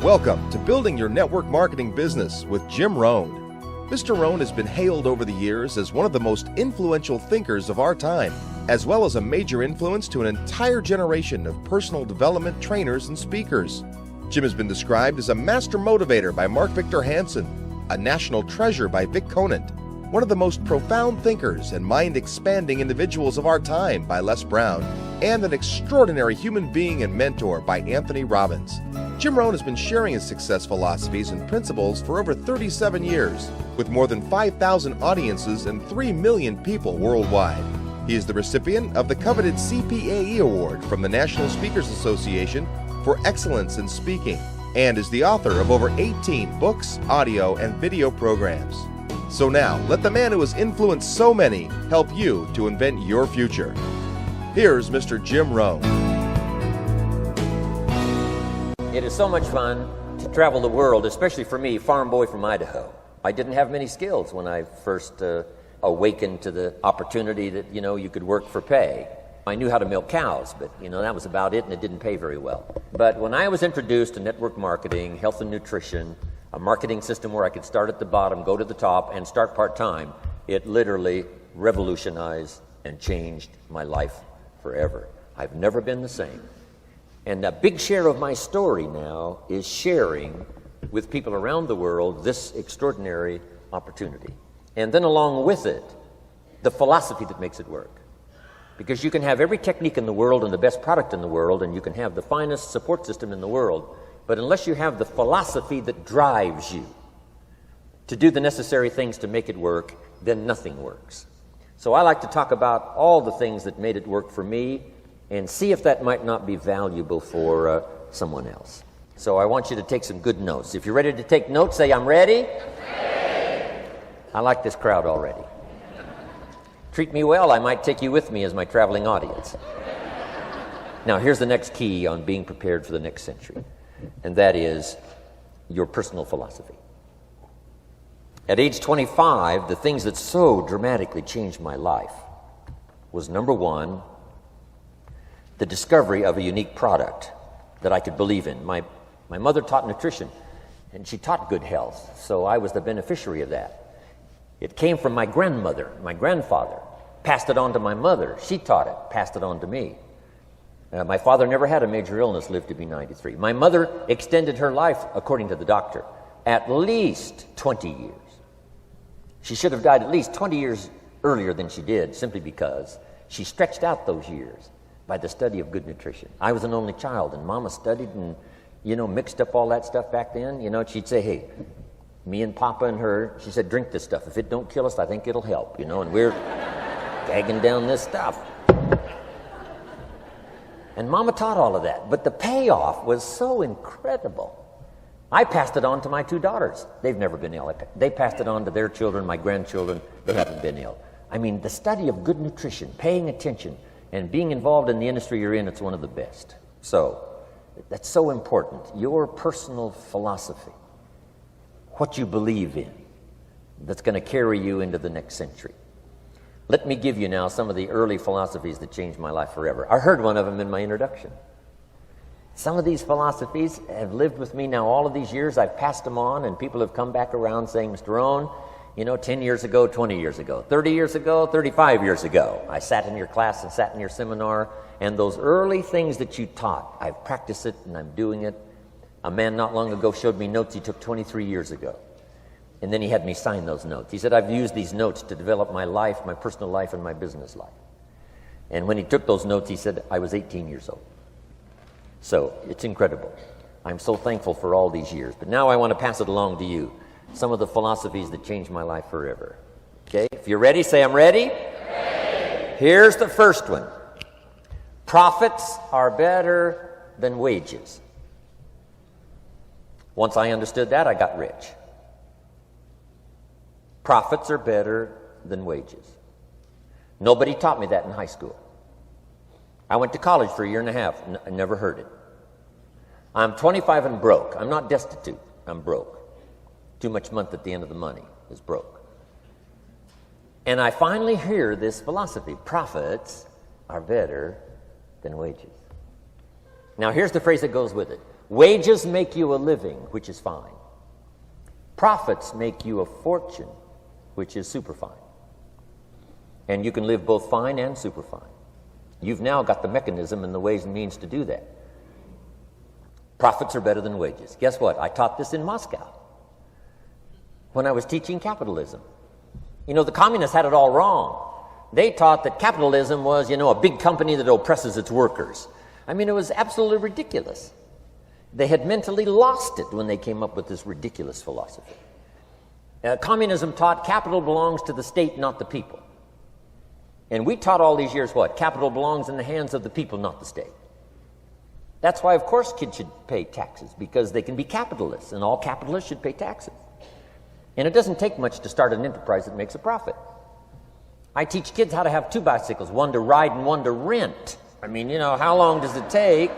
Welcome to Building Your Network Marketing Business with Jim Rohn. Mr. Rohn has been hailed over the years as one of the most influential thinkers of our time, as well as a major influence to an entire generation of personal development trainers and speakers. Jim has been described as a master motivator by Mark Victor Hansen, a national treasure by Vic Conant, one of the most profound thinkers and mind-expanding individuals of our time by Les Brown, and an extraordinary human being and mentor by Anthony Robbins. Jim Rohn has been sharing his success philosophies and principles for over 37 years, with more than 5,000 audiences and 3 million people worldwide. He is the recipient of the coveted CPAE Award from the National Speakers Association for excellence in speaking, and is the author of over 18 books, audio, and video programs. So now, let the man who has influenced so many help you to invent your future. Here's Mr. Jim Rohn. It is so much fun to travel the world, especially for me, farm boy from Idaho. I didn't have many skills when I first awakened to the opportunity that, you could work for pay. I knew how to milk cows, but, that was about it, and it didn't pay very well. But when I was introduced to network marketing, health and nutrition, a marketing system where I could start at the bottom, go to the top, and start part-time, it literally revolutionized and changed my life forever. I've never been the same. And a big share of my story now is sharing with people around the world this extraordinary opportunity. And then along with it, the philosophy that makes it work. Because you can have every technique in the world and the best product in the world, and you can have the finest support system in the world, but unless you have the philosophy that drives you to do the necessary things to make it work, then nothing works. So I like to talk about all the things that made it work for me and see if that might not be valuable for someone else. So I want you to take some good notes. If you're ready to take notes, say, I'm ready. Ready. I like this crowd already. Treat me well, I might take you with me as my traveling audience. Now, here's the next key on being prepared for the next century, and that is your personal philosophy. At age 25, the things that so dramatically changed my life was, number one, the discovery of a unique product that I could believe in. My mother taught nutrition, and she taught good health, so I was the beneficiary of that. It came from my grandmother, my grandfather, passed it on to my mother. She taught it, passed it on to me. My father never had a major illness, lived to be 93. My mother extended her life, according to the doctor, at least 20 years. She should have died at least 20 years earlier than she did, simply because she stretched out those years by the study of good nutrition. I was an only child, and Mama studied and, mixed up all that stuff back then. She'd say, hey, me and Papa and her, she said, drink this stuff. If it don't kill us, I think it'll help, and we're gagging down this stuff. And Mama taught all of that, but the payoff was so incredible. I passed it on to my 2 daughters. They've never been ill. They passed it on to their children, my grandchildren. They haven't been ill. I mean, the study of good nutrition, paying attention, and being involved in the industry you're in, it's one of the best. So, that's so important. Your personal philosophy, what you believe in, that's going to carry you into the next century. Let me give you now some of the early philosophies that changed my life forever. I heard one of them in my introduction. Some of these philosophies have lived with me now all of these years. I've passed them on, and people have come back around saying, Mr. Rohn, 10 years ago, 20 years ago, 30 years ago, 35 years ago, I sat in your class and sat in your seminar, and those early things that you taught, I've practiced it and I'm doing it. A man not long ago showed me notes he took 23 years ago. And then he had me sign those notes. He said, I've used these notes to develop my life, my personal life, and my business life. And when he took those notes, he said, I was 18 years old. So it's incredible. I'm so thankful for all these years. But now I want to pass it along to you. Some of the philosophies that changed my life forever. Okay? If you're ready, say, I'm ready. Ready. Here's the first one. Profits are better than wages. Once I understood that, I got rich. Profits are better than wages. Nobody taught me that in high school. I went to college for a year and a half. I never heard it. I'm 25 and broke. I'm not destitute. I'm broke. Too much month at the end of the money is broke. And I finally hear this philosophy. Profits are better than wages. Now here's the phrase that goes with it. Wages make you a living, which is fine. Profits make you a fortune, which is super fine. And you can live both fine and super fine. You've now got the mechanism and the ways and means to do that. Profits are better than wages. Guess what? I taught this in Moscow when I was teaching capitalism. You know, the communists had it all wrong. They taught that capitalism was, a big company that oppresses its workers. I mean, it was absolutely ridiculous. They had mentally lost it when they came up with this ridiculous philosophy. Communism taught capital belongs to the state, not the people. And we taught all these years what? Capital belongs in the hands of the people, not the state. That's why, of course, kids should pay taxes, because they can be capitalists, and all capitalists should pay taxes. And it doesn't take much to start an enterprise that makes a profit. I teach kids how to have two bicycles, one to ride and one to rent. I mean, how long does it take?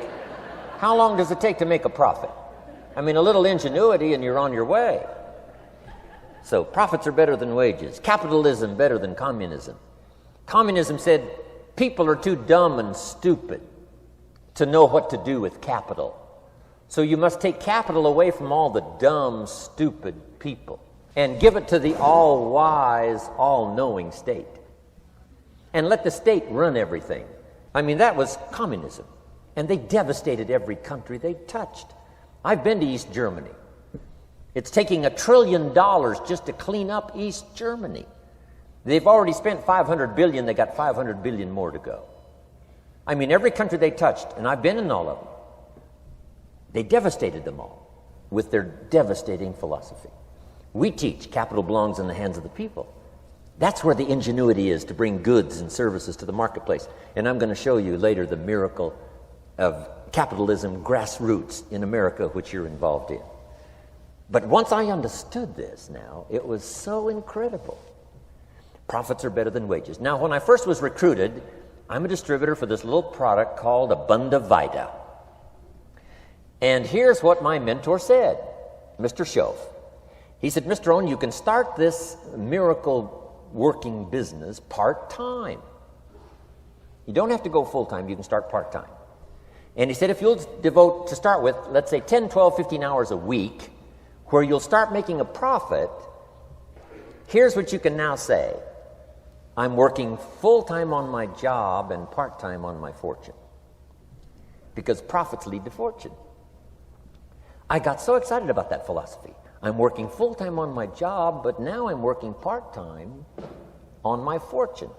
How long does it take to make a profit? I mean, a little ingenuity and you're on your way. So profits are better than wages. Capitalism better than communism. Communism said people are too dumb and stupid to know what to do with capital. So you must take capital away from all the dumb, stupid people and give it to the all-wise, all-knowing state. And let the state run everything. I mean, that was communism. And they devastated every country they touched. I've been to East Germany. It's taking $1 trillion just to clean up East Germany. They've already spent $500 billion. They got $500 billion more to go. I mean, every country they touched, and I've been in all of them, they devastated them all with their devastating philosophy. We teach capital belongs in the hands of the people. That's where the ingenuity is to bring goods and services to the marketplace. And I'm going to show you later the miracle of capitalism grassroots in America, which you're involved in. But once I understood this now, it was so incredible. Profits are better than wages. Now, when I first was recruited, I'm a distributor for this little product called Abunda Vita. And here's what my mentor said, Mr. Schoaf. He said, Mr. Rohn, you can start this miracle working business part-time. You don't have to go full-time. You can start part-time. And he said, if you'll devote, to start with, let's say 10, 12, 15 hours a week, where you'll start making a profit, here's what you can now say. I'm working full-time on my job and part-time on my fortune. Because profits lead to fortune. I got so excited about that philosophy. I'm working full-time on my job, but now I'm working part-time on my fortune.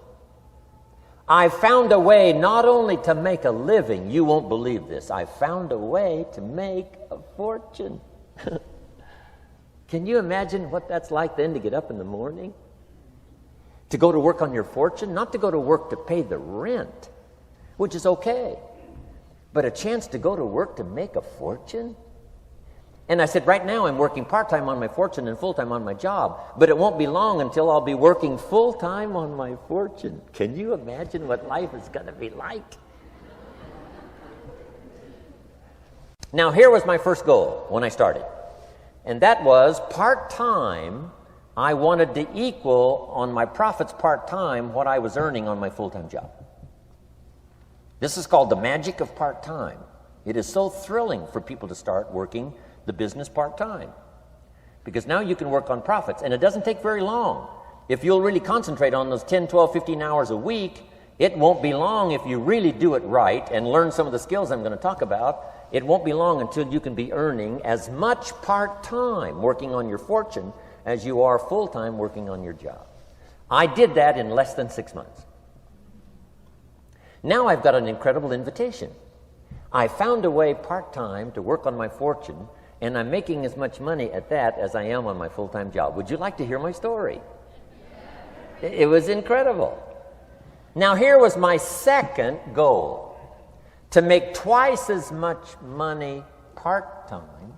I found a way not only to make a living, you won't believe this, I found a way to make a fortune. Can you imagine what that's like then to get up in the morning? To go to work on your fortune? Not to go to work to pay the rent, which is okay, but a chance to go to work to make a fortune? And I said, right now I'm working part-time on my fortune and full-time on my job, but it won't be long until I'll be working full-time on my fortune. Can you imagine what life is going to be like? Now, here was my first goal when I started, and that was part-time. I wanted to equal on my profits part-time what I was earning on my full-time job. This is called the magic of part-time. It is so thrilling for people to start working the business part-time, because now you can work on profits, and it doesn't take very long. If you'll really concentrate on those 10, 12, 15 hours a week, it won't be long if you really do it right and learn some of the skills I'm going to talk about. It won't be long until you can be earning as much part-time working on your fortune as you are full-time working on your job. I did that in less than 6 months. Now I've got an incredible invitation. I found a way part-time to work on my fortune, and I'm making as much money at that as I am on my full-time job. Would you like to hear my story? It was incredible. Now, here was my second goal, to make twice as much money part-time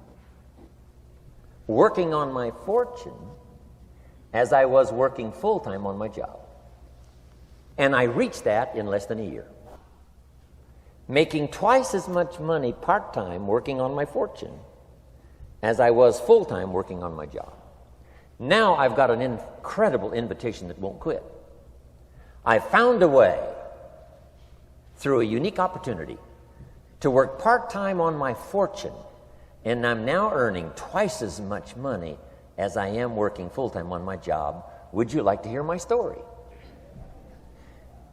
working on my fortune as I was working full-time on my job. And I reached that in less than a year. Making twice as much money part-time working on my fortune as I was full-time working on my job. Now I've got an incredible invitation that won't quit. I found a way, through a unique opportunity, to work part-time on my fortune and I'm now earning twice as much money as I am working full-time on my job. Would you like to hear my story?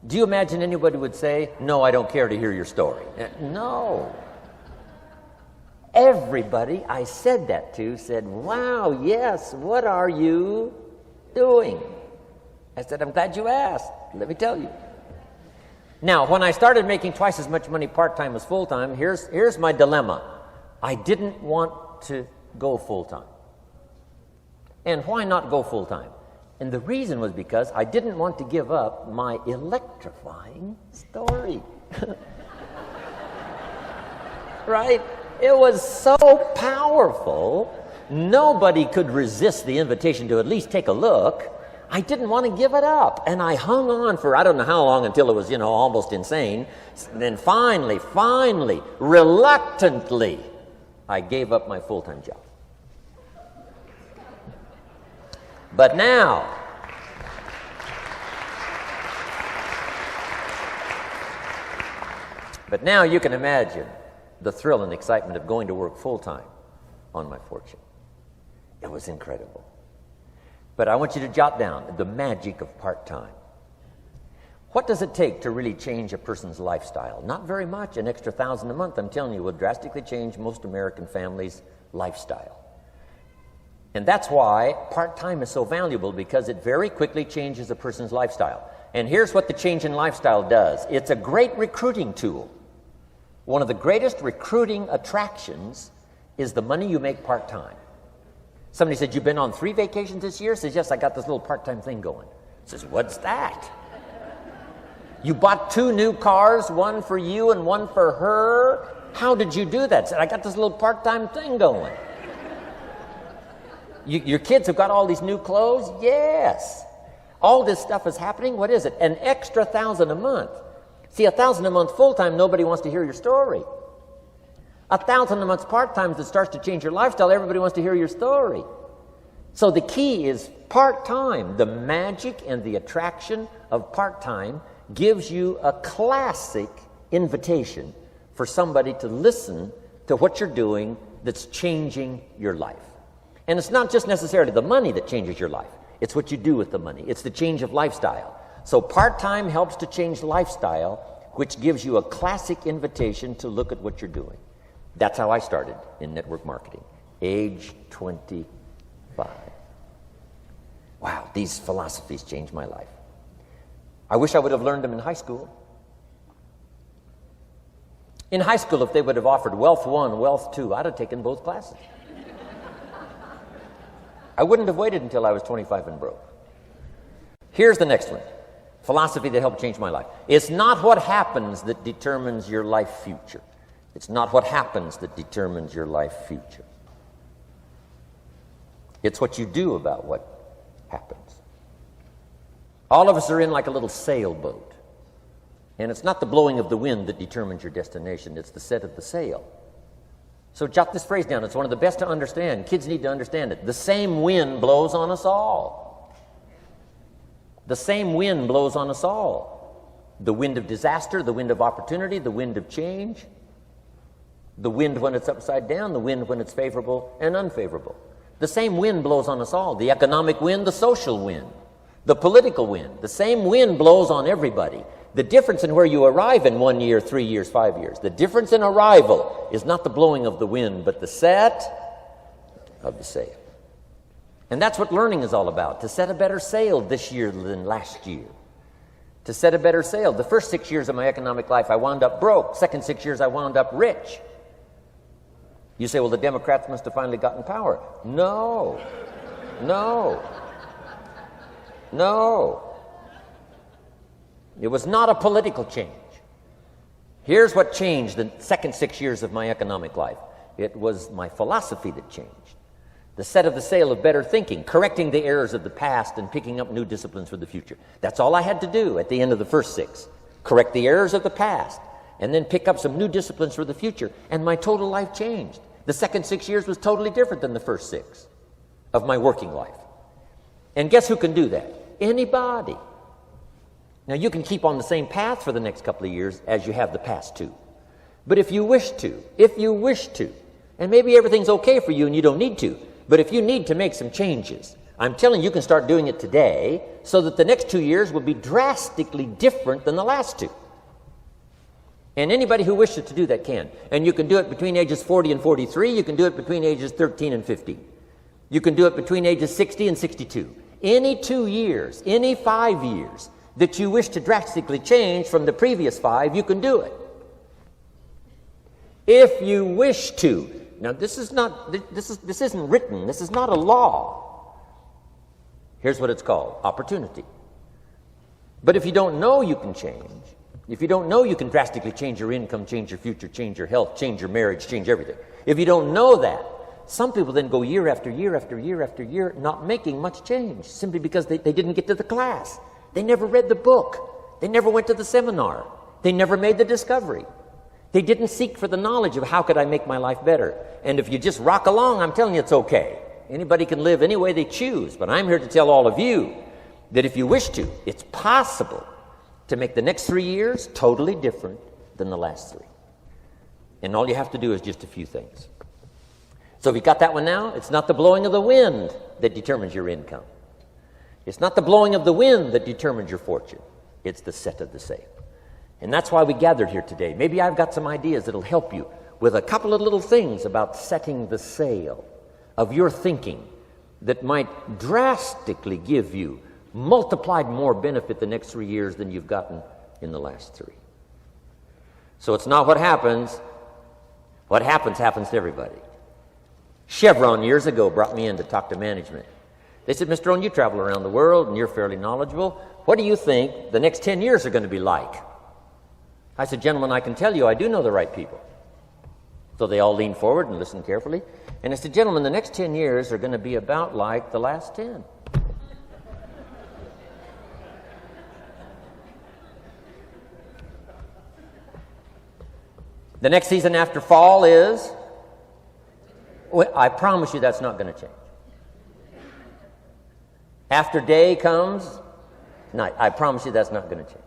Do you imagine anybody would say, no, I don't care to hear your story? No. Everybody I said that to said, wow, yes, what are you doing? I said, I'm glad you asked. Let me tell you. Now, when I started making twice as much money part-time as full-time, here's my dilemma. I didn't want to go full-time. And why not go full-time? And the reason was because I didn't want to give up my electrifying story. Right? It was so powerful, nobody could resist the invitation to at least take a look. I didn't want to give it up. And I hung on for I don't know how long until it was, almost insane. And then finally, reluctantly, I gave up my full-time job. But now, you can imagine the thrill and excitement of going to work full-time on my fortune. It was incredible. But I want you to jot down the magic of part-time. What does it take to really change a person's lifestyle? Not very much. An extra $1,000 a month, I'm telling you, will drastically change most American families' lifestyle. And that's why part-time is so valuable, because it very quickly changes a person's lifestyle. And here's what the change in lifestyle does. It's a great recruiting tool. One of the greatest recruiting attractions is the money you make part-time. Somebody said, you've been on 3 vacations this year? Says, yes, I got this little part-time thing going. Says, what's that? You bought 2 new cars, one for you and one for her? How did you do that? Said, I got this little part-time thing going. Your kids have got all these new clothes? Yes. All this stuff is happening. What is it? An extra $1,000 a month. See, $1,000 a month full-time, nobody wants to hear your story. $1,000 a month part-time that starts to change your lifestyle, everybody wants to hear your story. So the key is part-time. The magic and the attraction of part-time gives you a classic invitation for somebody to listen to what you're doing that's changing your life. And it's not just necessarily the money that changes your life. It's what you do with the money. It's the change of lifestyle. So part-time helps to change lifestyle, which gives you a classic invitation to look at what you're doing. That's how I started in network marketing, age 25. Wow, these philosophies changed my life. I wish I would have learned them in high school. In high school, if they would have offered Wealth 1, Wealth 2, I'd have taken both classes. I wouldn't have waited until I was 25 and broke. Here's the next one. Philosophy that helped change my life. It's not what happens that determines your life future. It's not what happens that determines your life future. It's what you do about what happens. All of us are in like a little sailboat. And it's not the blowing of the wind that determines your destination. It's the set of the sail. So jot this phrase down. It's one of the best to understand. Kids need to understand it. The same wind blows on us all. The same wind blows on us all. The wind of disaster, the wind of opportunity, the wind of change. The wind when it's upside down, the wind when it's favorable and unfavorable. The same wind blows on us all. The economic wind, the social wind, the political wind. The same wind blows on everybody. The difference in where you arrive in 1 year, 3 years, 5 years, the difference in arrival is not the blowing of the wind, but the set of the sail. And that's what learning is all about, to set a better sail this year than last year. To set a better sail. The first 6 years of my economic life, I wound up broke. Second 6 years, I wound up rich. You say, well, the Democrats must have finally gotten power. No. It was not a political change. Here's what changed the second 6 years of my economic life. It was my philosophy that changed. The set of the sail of better thinking, correcting the errors of the past and picking up new disciplines for the future. That's all I had to do at the end of the first 6. Correct the errors of the past and then pick up some new disciplines for the future. And my total life changed. The second 6 years was totally different than the first 6 of my working life. And guess who can do that? Anybody. Now, you can keep on the same path for the next couple of years as you have the past 2. But if you wish to, And maybe everything's okay for you and you don't need to. But if you need to make some changes, I'm telling you, you can start doing it today so that the next 2 years will be drastically different than the last 2. And anybody who wishes to do that can. And you can do it between ages 40 and 43. You can do it between ages 13 and 15. You can do it between ages 60 and 62. Any 2 years, any 5 years that you wish to drastically change from the previous 5, you can do it. If you wish to. Now, this isn't written. This is not a law. Here's what it's called: opportunity. But if you don't know you can change, if you don't know you can drastically change your income, change your future, change your health, change your marriage, change everything, if you don't know that, some people then go year after year after year after year not making much change simply because they didn't get to the class. They never read the book. They never went to the seminar. They never made the discovery. They didn't seek for the knowledge of how could I make my life better. And if you just rock along, I'm telling you it's okay. Anybody can live any way they choose. But I'm here to tell all of you that if you wish to, it's possible to make the next 3 years totally different than the last 3. And all you have to do is just a few things. So if you got that one now, it's not the blowing of the wind that determines your income. It's not the blowing of the wind that determines your fortune. It's the set of the sail. And that's why we gathered here today. Maybe I've got some ideas that'll help you with a couple of little things about setting the sail of your thinking that might drastically give you multiplied more benefit the next 3 years than you've gotten in the last 3. So it's not what happens. What happens to everybody. Chevron years ago brought me in to talk to management. They said, Mr. Rohn, you travel around the world and you're fairly knowledgeable. What do you think the next 10 years are going to be like? I said, gentlemen, I can tell you I do know the right people. So they all leaned forward and listened carefully. And I said, gentlemen, the next 10 years are going to be about like the last 10. The next season after fall is, well, I promise you that's not going to change. After day comes night. I promise you that's not going to change.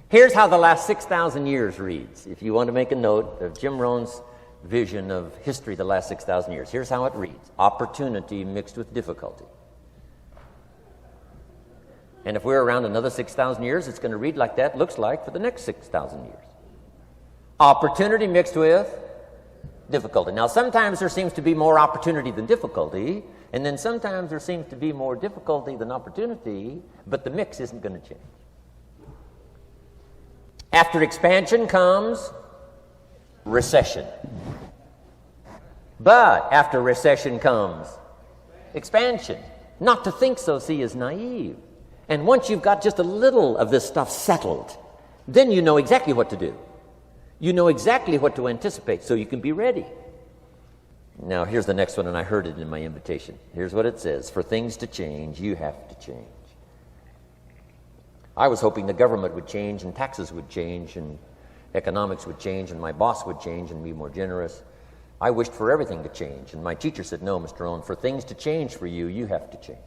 Here's how the last 6,000 years reads. If you want to make a note of Jim Rohn's vision of history the last 6,000 years, here's how it reads. Opportunity mixed with difficulty. And if we're around another 6,000 years, it's going to read like that looks like for the next 6,000 years. Opportunity mixed with difficulty. Now, sometimes there seems to be more opportunity than difficulty, and then sometimes there seems to be more difficulty than opportunity, but the mix isn't going to change. After expansion comes recession. But after recession comes expansion. Not to think so, see, is naive. And once you've got just a little of this stuff settled, then you know exactly what to do. You know exactly what to anticipate, so you can be ready. Now, here's the next one, and I heard it in my invitation. Here's what it says. For things to change, you have to change. I was hoping the government would change, and taxes would change, and economics would change, and my boss would change and be more generous. I wished for everything to change, and my teacher said, no, Mr. Rohn, for things to change for you, you have to change.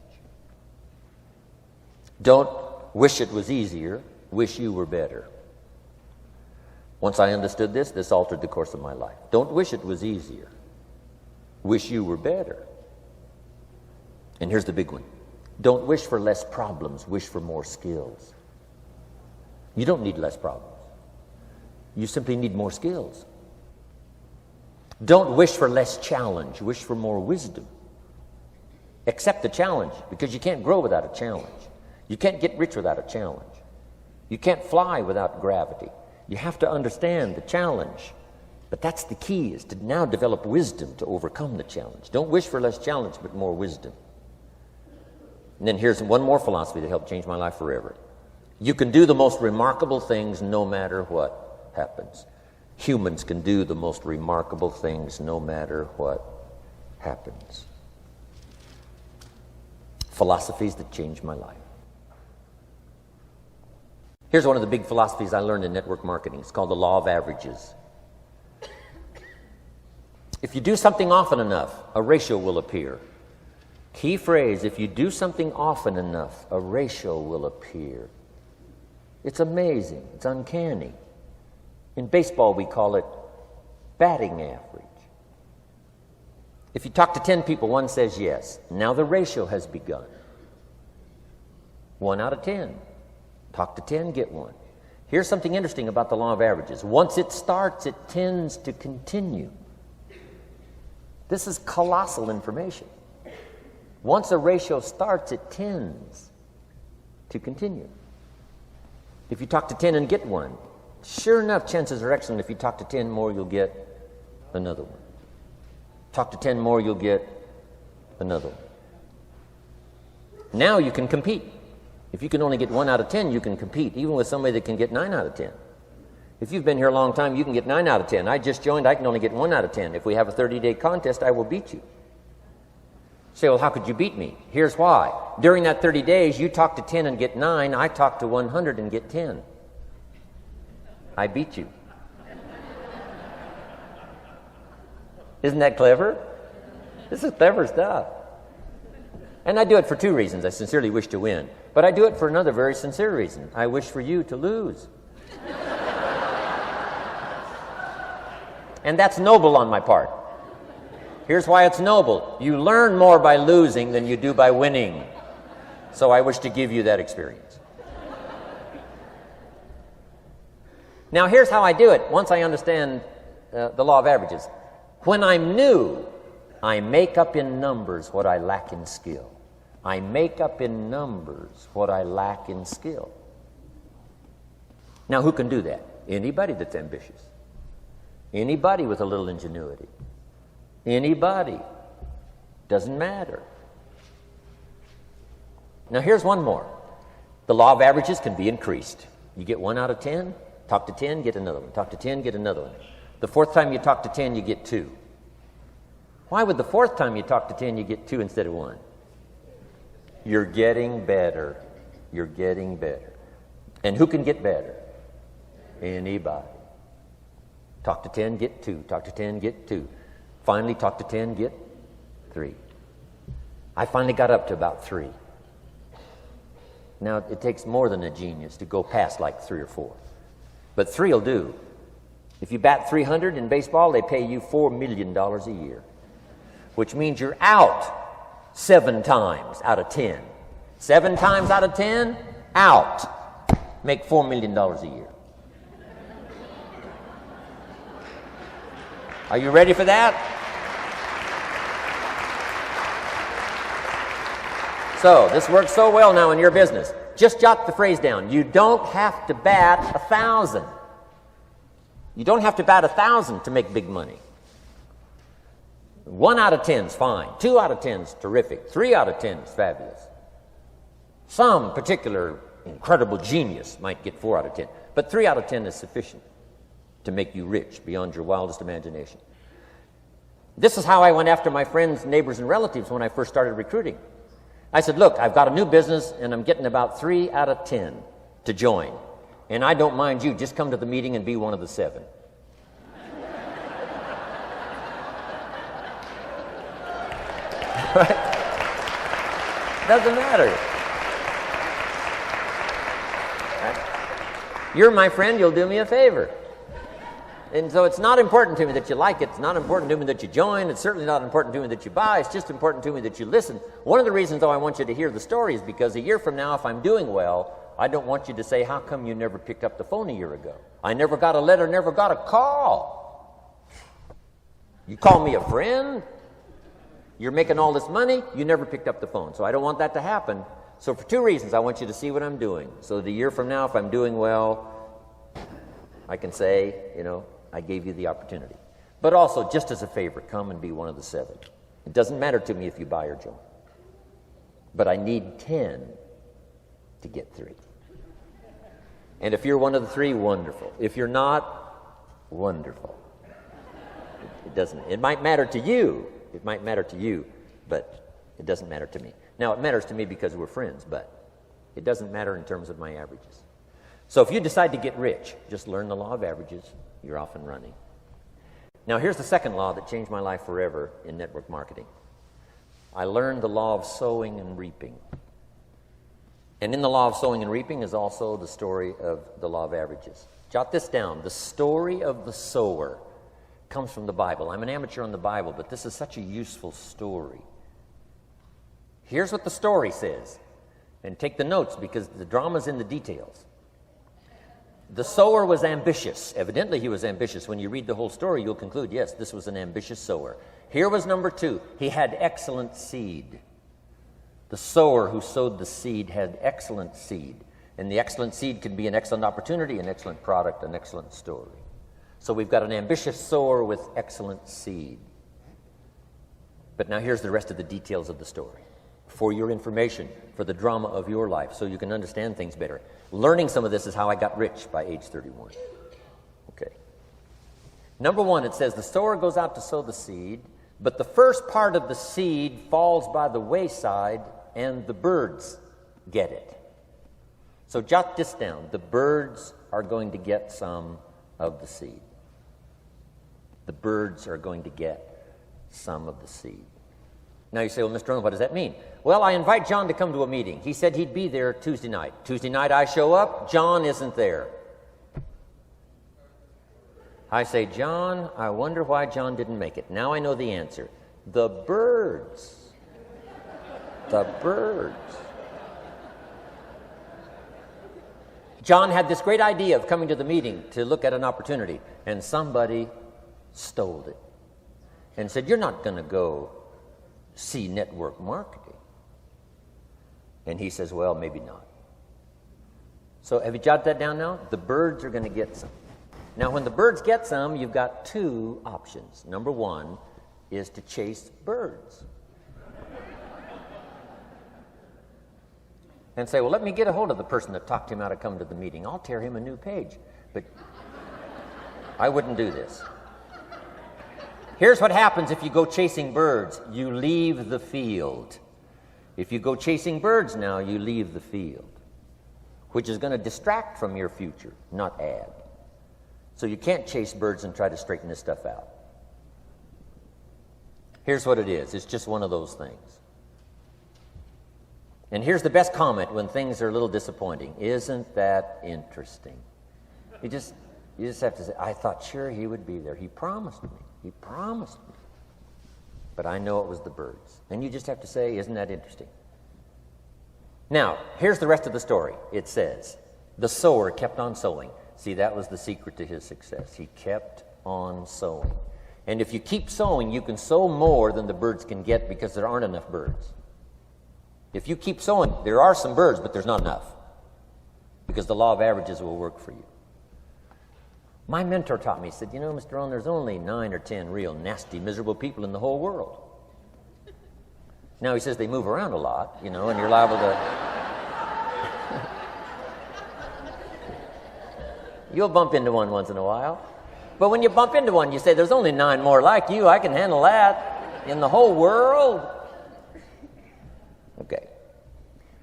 Don't wish it was easier, wish you were better. Once I understood this, this altered the course of my life. Don't wish it was easier, wish you were better. And here's the big one. Don't wish for less problems, wish for more skills. You don't need less problems. You simply need more skills. Don't wish for less challenge, wish for more wisdom. Accept the challenge, because you can't grow without a challenge. You can't get rich without a challenge. You can't fly without gravity. You have to understand the challenge. But that's the key, is to now develop wisdom to overcome the challenge. Don't wish for less challenge, but more wisdom. And then here's one more philosophy that helped change my life forever. You can do the most remarkable things no matter what happens. Humans can do the most remarkable things no matter what happens. Philosophies that changed my life. Here's one of the big philosophies I learned in network marketing. It's called the law of averages. If you do something often enough, a ratio will appear. Key phrase, if you do something often enough, a ratio will appear. It's amazing. It's uncanny. In baseball, we call it batting average. If you talk to 10 people, one says yes. Now the ratio has begun. 1 out of 10. Talk to 10, get 1. Here's something interesting about the law of averages. Once it starts, it tends to continue. This is colossal information. Once a ratio starts, it tends to continue. If you talk to 10 and get 1, sure enough, chances are excellent if you talk to 10 more, you'll get another one. Talk to 10 more, you'll get another one. Now you can compete. If you can only get 1 out of 10, you can compete, even with somebody that can get 9 out of 10. If you've been here a long time, you can get 9 out of 10. I just joined, I can only get 1 out of 10. If we have a 30-day contest, I will beat you. Say, well, how could you beat me? Here's why. During that 30 days, you talk to 10 and get 9. I talk to 100 and get 10. I beat you. Isn't that clever? This is clever stuff. And I do it for 2 reasons. I sincerely wish to win. But I do it for another very sincere reason. I wish for you to lose. And that's noble on my part. Here's why it's noble. You learn more by losing than you do by winning. So I wish to give you that experience. Now here's how I do it once I understand the law of averages. When I'm new, I make up in numbers what I lack in skill. I make up in numbers what I lack in skill. Now who can do that? Anybody that's ambitious. Anybody with a little ingenuity. Anybody. Doesn't matter. Now here's one more. The law of averages can be increased. You get 1 out of 10, talk to 10, get another one. Talk to 10, get another one. The 4th time you talk to 10, you get 2. Why would the 4th time you talk to 10, you get 2 instead of 1? You're getting better. You're getting better. And who can get better? Anybody. Talk to 10, get 2. Talk to 10, get 2. Finally, talk to 10, get 3. I finally got up to about 3. Now, it takes more than a genius to go past like 3 or 4. But 3 will do. If you bat 300 in baseball, they pay you $4 million a year, which means you're out 7 times out of 10. 7 times out of 10, out. Make $4 million a year. Are you ready for that? So, this works so well now in your business. Just jot the phrase down. You don't have to bat 1,000. You don't have to bat 1,000 to make big money. 1 out of 10 is fine. 2 out of 10 is terrific. 3 out of 10 is fabulous. Some particular incredible genius might get 4 out of 10. But 3 out of 10 is sufficient to make you rich beyond your wildest imagination. This is how I went after my friends, neighbors, and relatives when I first started recruiting. I said, look, I've got a new business, and I'm getting about 3 out of 10 to join. And I don't mind you. Just come to the meeting and be one of the 7. Right? Doesn't matter. Right? You're my friend, you'll do me a favor. And so it's not important to me that you like it. It's not important to me that you join. It's certainly not important to me that you buy. It's just important to me that you listen. One of the reasons, though, I want you to hear the story is because a year from now, if I'm doing well, I don't want you to say, how come you never picked up the phone a year ago? I never got a letter, never got a call. You call me a friend? You're making all this money, you never picked up the phone. So I don't want that to happen. So for 2 reasons, I want you to see what I'm doing. So that a year from now, if I'm doing well, I can say, you know, I gave you the opportunity. But also, just as a favor, come and be one of the 7. It doesn't matter to me if you buy or join. But I need 10 to get 3. And if you're one of the 3, wonderful. If you're not, wonderful. It doesn't. It might matter to you. It might matter to you, but it doesn't matter to me. Now, it matters to me because we're friends, but it doesn't matter in terms of my averages. So if you decide to get rich, just learn the law of averages. You're off and running. Now, here's the second law that changed my life forever in network marketing. I learned the law of sowing and reaping. And in the law of sowing and reaping is also the story of the law of averages. Jot this down. The story of the sower comes from the Bible. I'm an amateur on the Bible, but this is such a useful story. Here's what the story says. And take the notes because the drama's in the details. The sower was ambitious. Evidently, he was ambitious. When you read the whole story, you'll conclude, yes, this was an ambitious sower. Here was number 2. He had excellent seed. The sower who sowed the seed had excellent seed. And the excellent seed can be an excellent opportunity, an excellent product, an excellent story. So we've got an ambitious sower with excellent seed. But now here's the rest of the details of the story. For your information, for the drama of your life, so you can understand things better. Learning some of this is how I got rich by age 31. Okay. Number 1, it says the sower goes out to sow the seed, but the first part of the seed falls by the wayside and the birds get it. So jot this down. The birds are going to get some of the seed. The birds are going to get some of the seed. Now you say, well, Mr. Rohn, what does that mean? Well, I invite John to come to a meeting. He said he'd be there Tuesday night. Tuesday night I show up, John isn't there. I say, John, I wonder why John didn't make it. Now I know the answer. The birds. The birds. John had this great idea of coming to the meeting to look at an opportunity, and somebody stole it and said, you're not going to go see network marketing. And he says, well, maybe not. So have you jotted that down now? The birds are going to get some. Now, when the birds get some, you've got 2 options. Number 1 is to chase birds. And say, well, let me get a hold of the person that talked him out of coming to the meeting. I'll tear him a new page. But I wouldn't do this. Here's what happens if you go chasing birds. You leave the field. If you go chasing birds now, you leave the field, which is going to distract from your future, not add. So you can't chase birds and try to straighten this stuff out. Here's what it is. It's just one of those things. And here's the best comment when things are a little disappointing. Isn't that interesting? You just have to say, I thought sure he would be there. He promised me. He promised me. But I know it was the birds. And you just have to say, isn't that interesting? Now, here's the rest of the story. It says, the sower kept on sowing. See, that was the secret to his success. He kept on sowing. And if you keep sowing, you can sow more than the birds can get because there aren't enough birds. If you keep sowing, there are some birds, but there's not enough because the law of averages will work for you. My mentor taught me, he said, you know, Mr. Rohn, there's only 9 or 10 real nasty, miserable people in the whole world. Now, he says they move around a lot, you know, and you're liable to... You'll bump into one once in a while. But when you bump into one, you say, there's only 9 more like you. I can handle that in the whole world. Okay.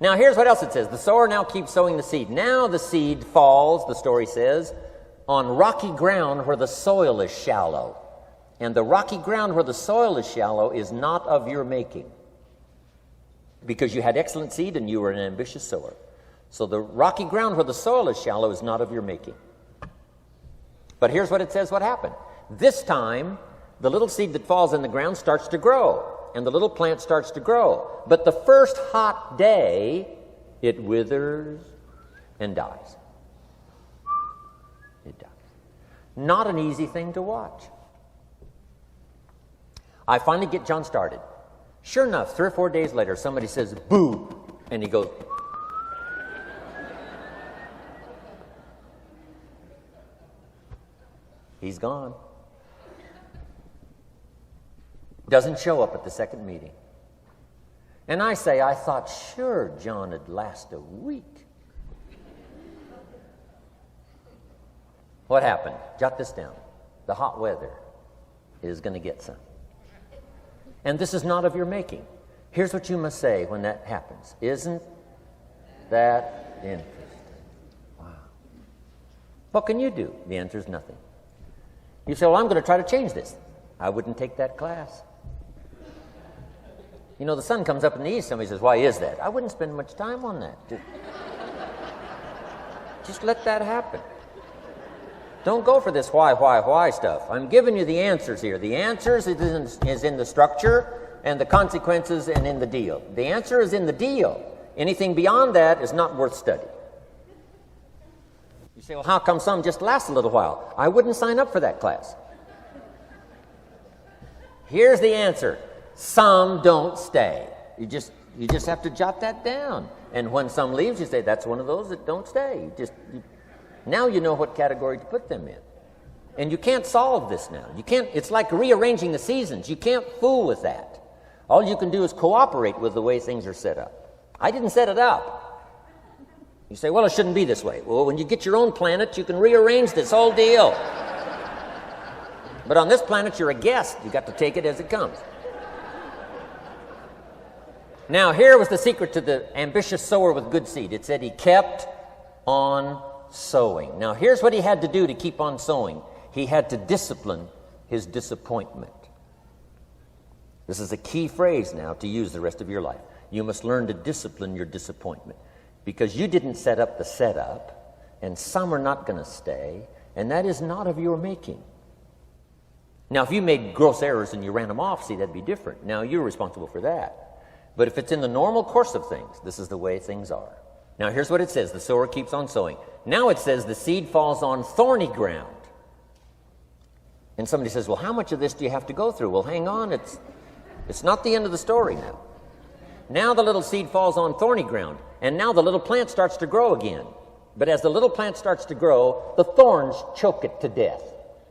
Now, here's what else it says. The sower now keeps sowing the seed. Now the seed falls, the story says, on rocky ground where the soil is shallow. And the rocky ground where the soil is shallow is not of your making. Because you had excellent seed and you were an ambitious sower. So the rocky ground where the soil is shallow is not of your making. But here's what it says what happened. This time, the little seed that falls in the ground starts to grow. And the little plant starts to grow. But the first hot day, it withers and dies. It dies. Not an easy thing to watch. I finally get John started. Sure enough, 3 or 4 days later, somebody says, boo, and he goes, he's gone. Doesn't show up at the second meeting. And I say, I thought sure John would last a week. What happened? Jot this down. The hot weather is going to get some. And this is not of your making. Here's what you must say when that happens. Isn't that interesting? Wow. What can you do? The answer is nothing. You say, well, I'm going to try to change this. I wouldn't take that class. You know, the sun comes up in the east. Somebody says, why is that? I wouldn't spend much time on that. Just let that happen. Don't go for this why stuff. I'm giving you the answers here. The answers is in the structure, and the consequences and in the deal. The answer is in the deal. Anything beyond that is not worth study. You say, well, how come some just last a little while? I wouldn't sign up for that class. Here's the answer. Some don't stay. You just have to jot that down. And when some leaves, you say, that's one of those that don't stay. Now you know what category to put them in. And you can't solve this now. It's like rearranging the seasons. You can't fool with that. All you can do is cooperate with the way things are set up. I didn't set it up. You say, well, it shouldn't be this way. Well, when you get your own planet, you can rearrange this whole deal. But on this planet, you're a guest. You got to take it as it comes. Now, here was the secret to the ambitious sower with good seed. It said he kept on sowing. Now, here's what he had to do to keep on sowing. He had to discipline his disappointment. This is a key phrase now to use the rest of your life. You must learn to discipline your disappointment, because you didn't set up the setup, and some are not going to stay, and that is not of your making. Now, if you made gross errors and you ran them off, see, that'd be different. Now, you're responsible for that. But if it's in the normal course of things, this is the way things are. Now, here's what it says. The sower keeps on sowing. Now it says the seed falls on thorny ground. And somebody says, well, how much of this do you have to go through? Well, hang on. It's not the end of the story now. Now the little seed falls on thorny ground, and now the little plant starts to grow again. But as the little plant starts to grow, the thorns choke it to death,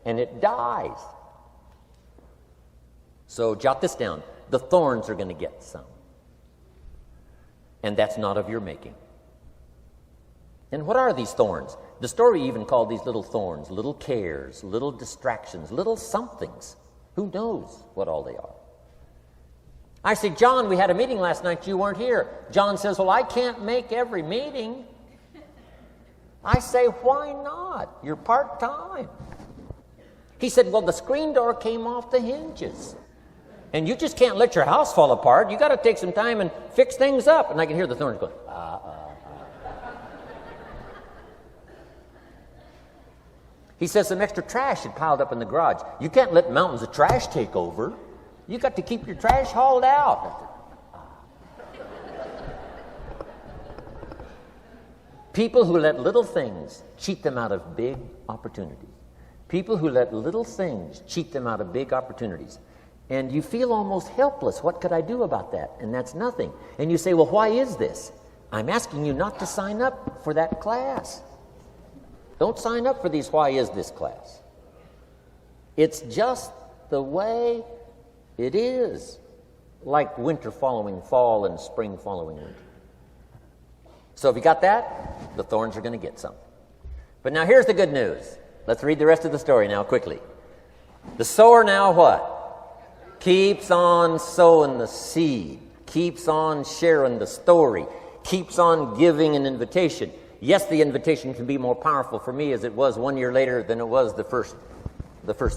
and it dies. So jot this down. The thorns are going to get some. And that's not of your making. And what are these thorns? The story even called these little thorns, little cares, little distractions, little somethings. Who knows what all they are? I say, John, we had a meeting last night. You weren't here. John says, well, I can't make every meeting. I say, why not? You're part-time. He said, well, the screen door came off the hinges. And you just can't let your house fall apart. You got to take some time and fix things up. And I can hear the thorns going, He says some extra trash had piled up in the garage. You can't let mountains of trash take over. You got to keep your trash hauled out. People who let little things cheat them out of big opportunities. People who let little things cheat them out of big opportunities. And you feel almost helpless. What could I do about that? And that's nothing. And you say, well, why is this? I'm asking you not to sign up for that class. Don't sign up for these why is this class. It's just the way it is, like winter following fall and spring following winter. So if you got that, the thorns are going to get some. But now here's the good news. Let's read the rest of the story now quickly. The sower now what? Keeps on sowing the seed, keeps on sharing the story, keeps on giving an invitation. Yes, the invitation can be more powerful for me as it was 1 year later than it was the first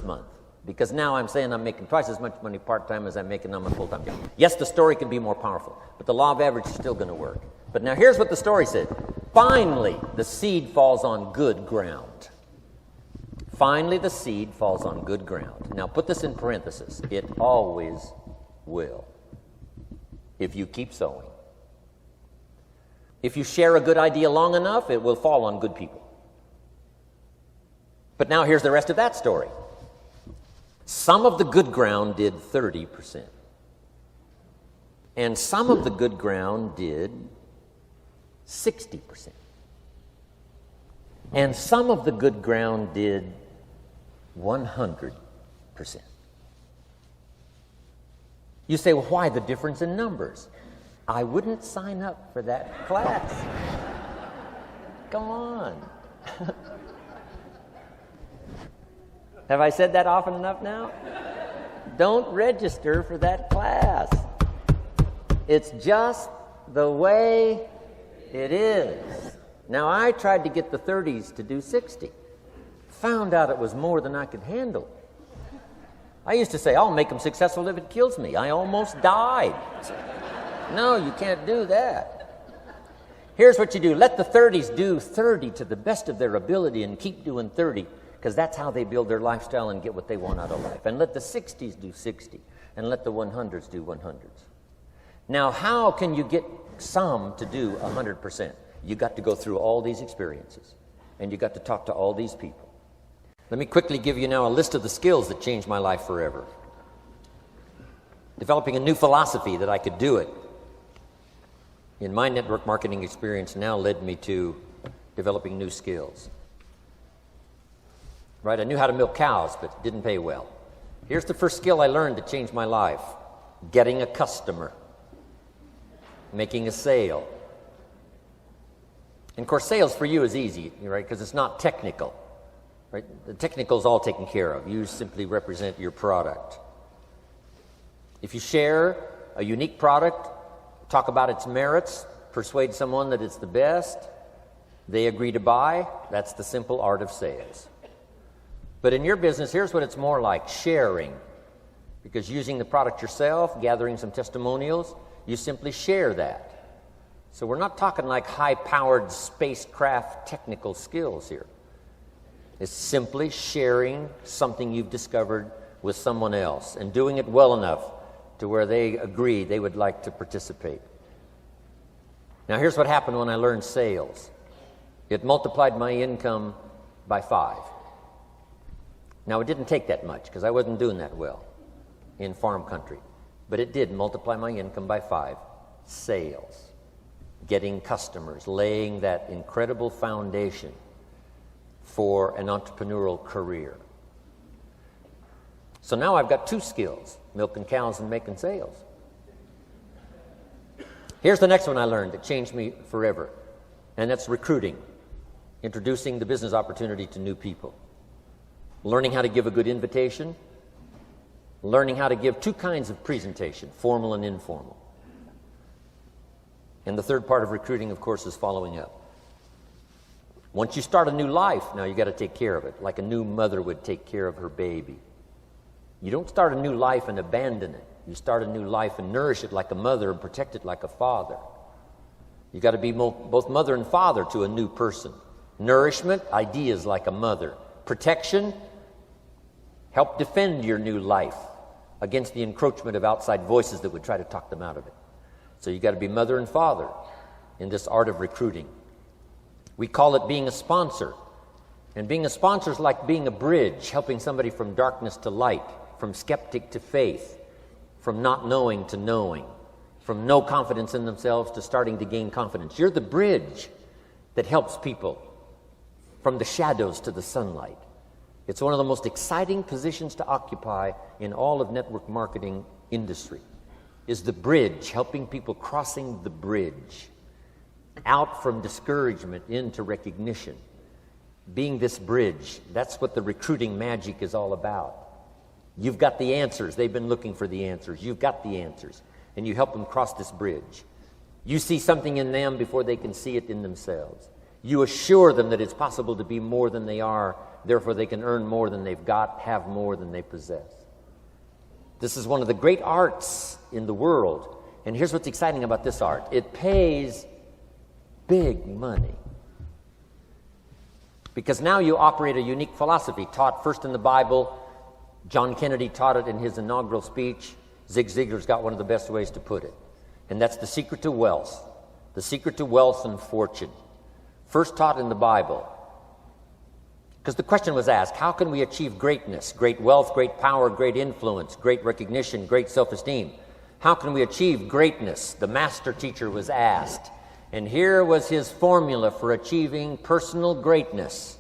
month. Because now I'm saying I'm making twice as much money part-time as I'm making on my full-time job. Yes, the story can be more powerful, but the law of average is still going to work. But now here's what the story said. Finally, the seed falls on good ground. Finally, the seed falls on good ground. Now put this in parentheses. It always will, if you keep sowing. If you share a good idea long enough, it will fall on good people. But now here's the rest of that story. Some of the good ground did 30%. And some of the good ground did 60%. And some of the good ground did 100%. You say, well, why the difference in numbers? I wouldn't sign up for that class. Come on. Have I said that often enough now? Don't register for that class. It's just the way it is. Now, I tried to get the 30s to do 60. Found out it was more than I could handle. I used to say, I'll make them successful if it kills me. I almost died. No, you can't do that. Here's what you do. Let the 30s do 30 to the best of their ability and keep doing 30. because that's how they build their lifestyle and get what they want out of life. And let the 60s do 60, and let the 100s do 100s. Now, how can you get some to do 100%? You got to go through all these experiences, and you got to talk to all these people. Let me quickly give you now a list of the skills that changed my life forever. Developing a new philosophy that I could do it in my network marketing experience now led me to developing new skills. Right? I knew how to milk cows, but it didn't pay well. Here's the first skill I learned that changed my life: getting a customer, making a sale. And of course, sales for you is easy, right? Because it's not technical. Right? The technical is all taken care of. You simply represent your product. If you share a unique product, talk about its merits, persuade someone that it's the best, they agree to buy, that's the simple art of sales. But in your business, here's what it's more like: sharing. Because using the product yourself, gathering some testimonials, you simply share that. So we're not talking like high-powered spacecraft technical skills here. It's simply sharing something you've discovered with someone else and doing it well enough to where they agree they would like to participate. Now, here's what happened when I learned sales. It multiplied my income by 5. Now, it didn't take that much because I wasn't doing that well in farm country, but it did multiply my income by 5. Sales, getting customers, laying that incredible foundation for an entrepreneurial career. So now I've got 2 skills: milking cows and making sales. Here's the next one I learned that changed me forever, and that's recruiting, introducing the business opportunity to new people, learning how to give a good invitation, learning how to give 2 kinds of presentation, formal and informal. And the third part of recruiting, of course, is following up. Once you start a new life, now you got to take care of it, like a new mother would take care of her baby. You don't start a new life and abandon it. You start a new life and nourish it like a mother and protect it like a father. You got to be both mother and father to a new person. Nourishment, ideas like a mother. Protection, help defend your new life against the encroachment of outside voices that would try to talk them out of it. So you got to be mother and father in this art of recruiting. We call it being a sponsor. And being a sponsor is like being a bridge, helping somebody from darkness to light, from skeptic to faith, from not knowing to knowing, from no confidence in themselves to starting to gain confidence. You're the bridge that helps people from the shadows to the sunlight. It's one of the most exciting positions to occupy in all of network marketing industry, is the bridge, helping people crossing the bridge out from discouragement into recognition. Being this bridge, that's what the recruiting magic is all about. You've got the answers. They've been looking for the answers. You've got the answers. And you help them cross this bridge. You see something in them before they can see it in themselves. You assure them that it's possible to be more than they are, therefore they can earn more than they've got, have more than they possess. This is one of the great arts in the world. And here's what's exciting about this art. It pays big money. Because now you operate a unique philosophy taught first in the Bible. John Kennedy taught it in his inaugural speech. Zig Ziglar's got one of the best ways to put it. And that's the secret to wealth. The secret to wealth and fortune. First taught in the Bible. Because the question was asked, how can we achieve greatness, great wealth, great power, great influence, great recognition, great self-esteem? How can we achieve greatness? The master teacher was asked. And here was his formula for achieving personal greatness.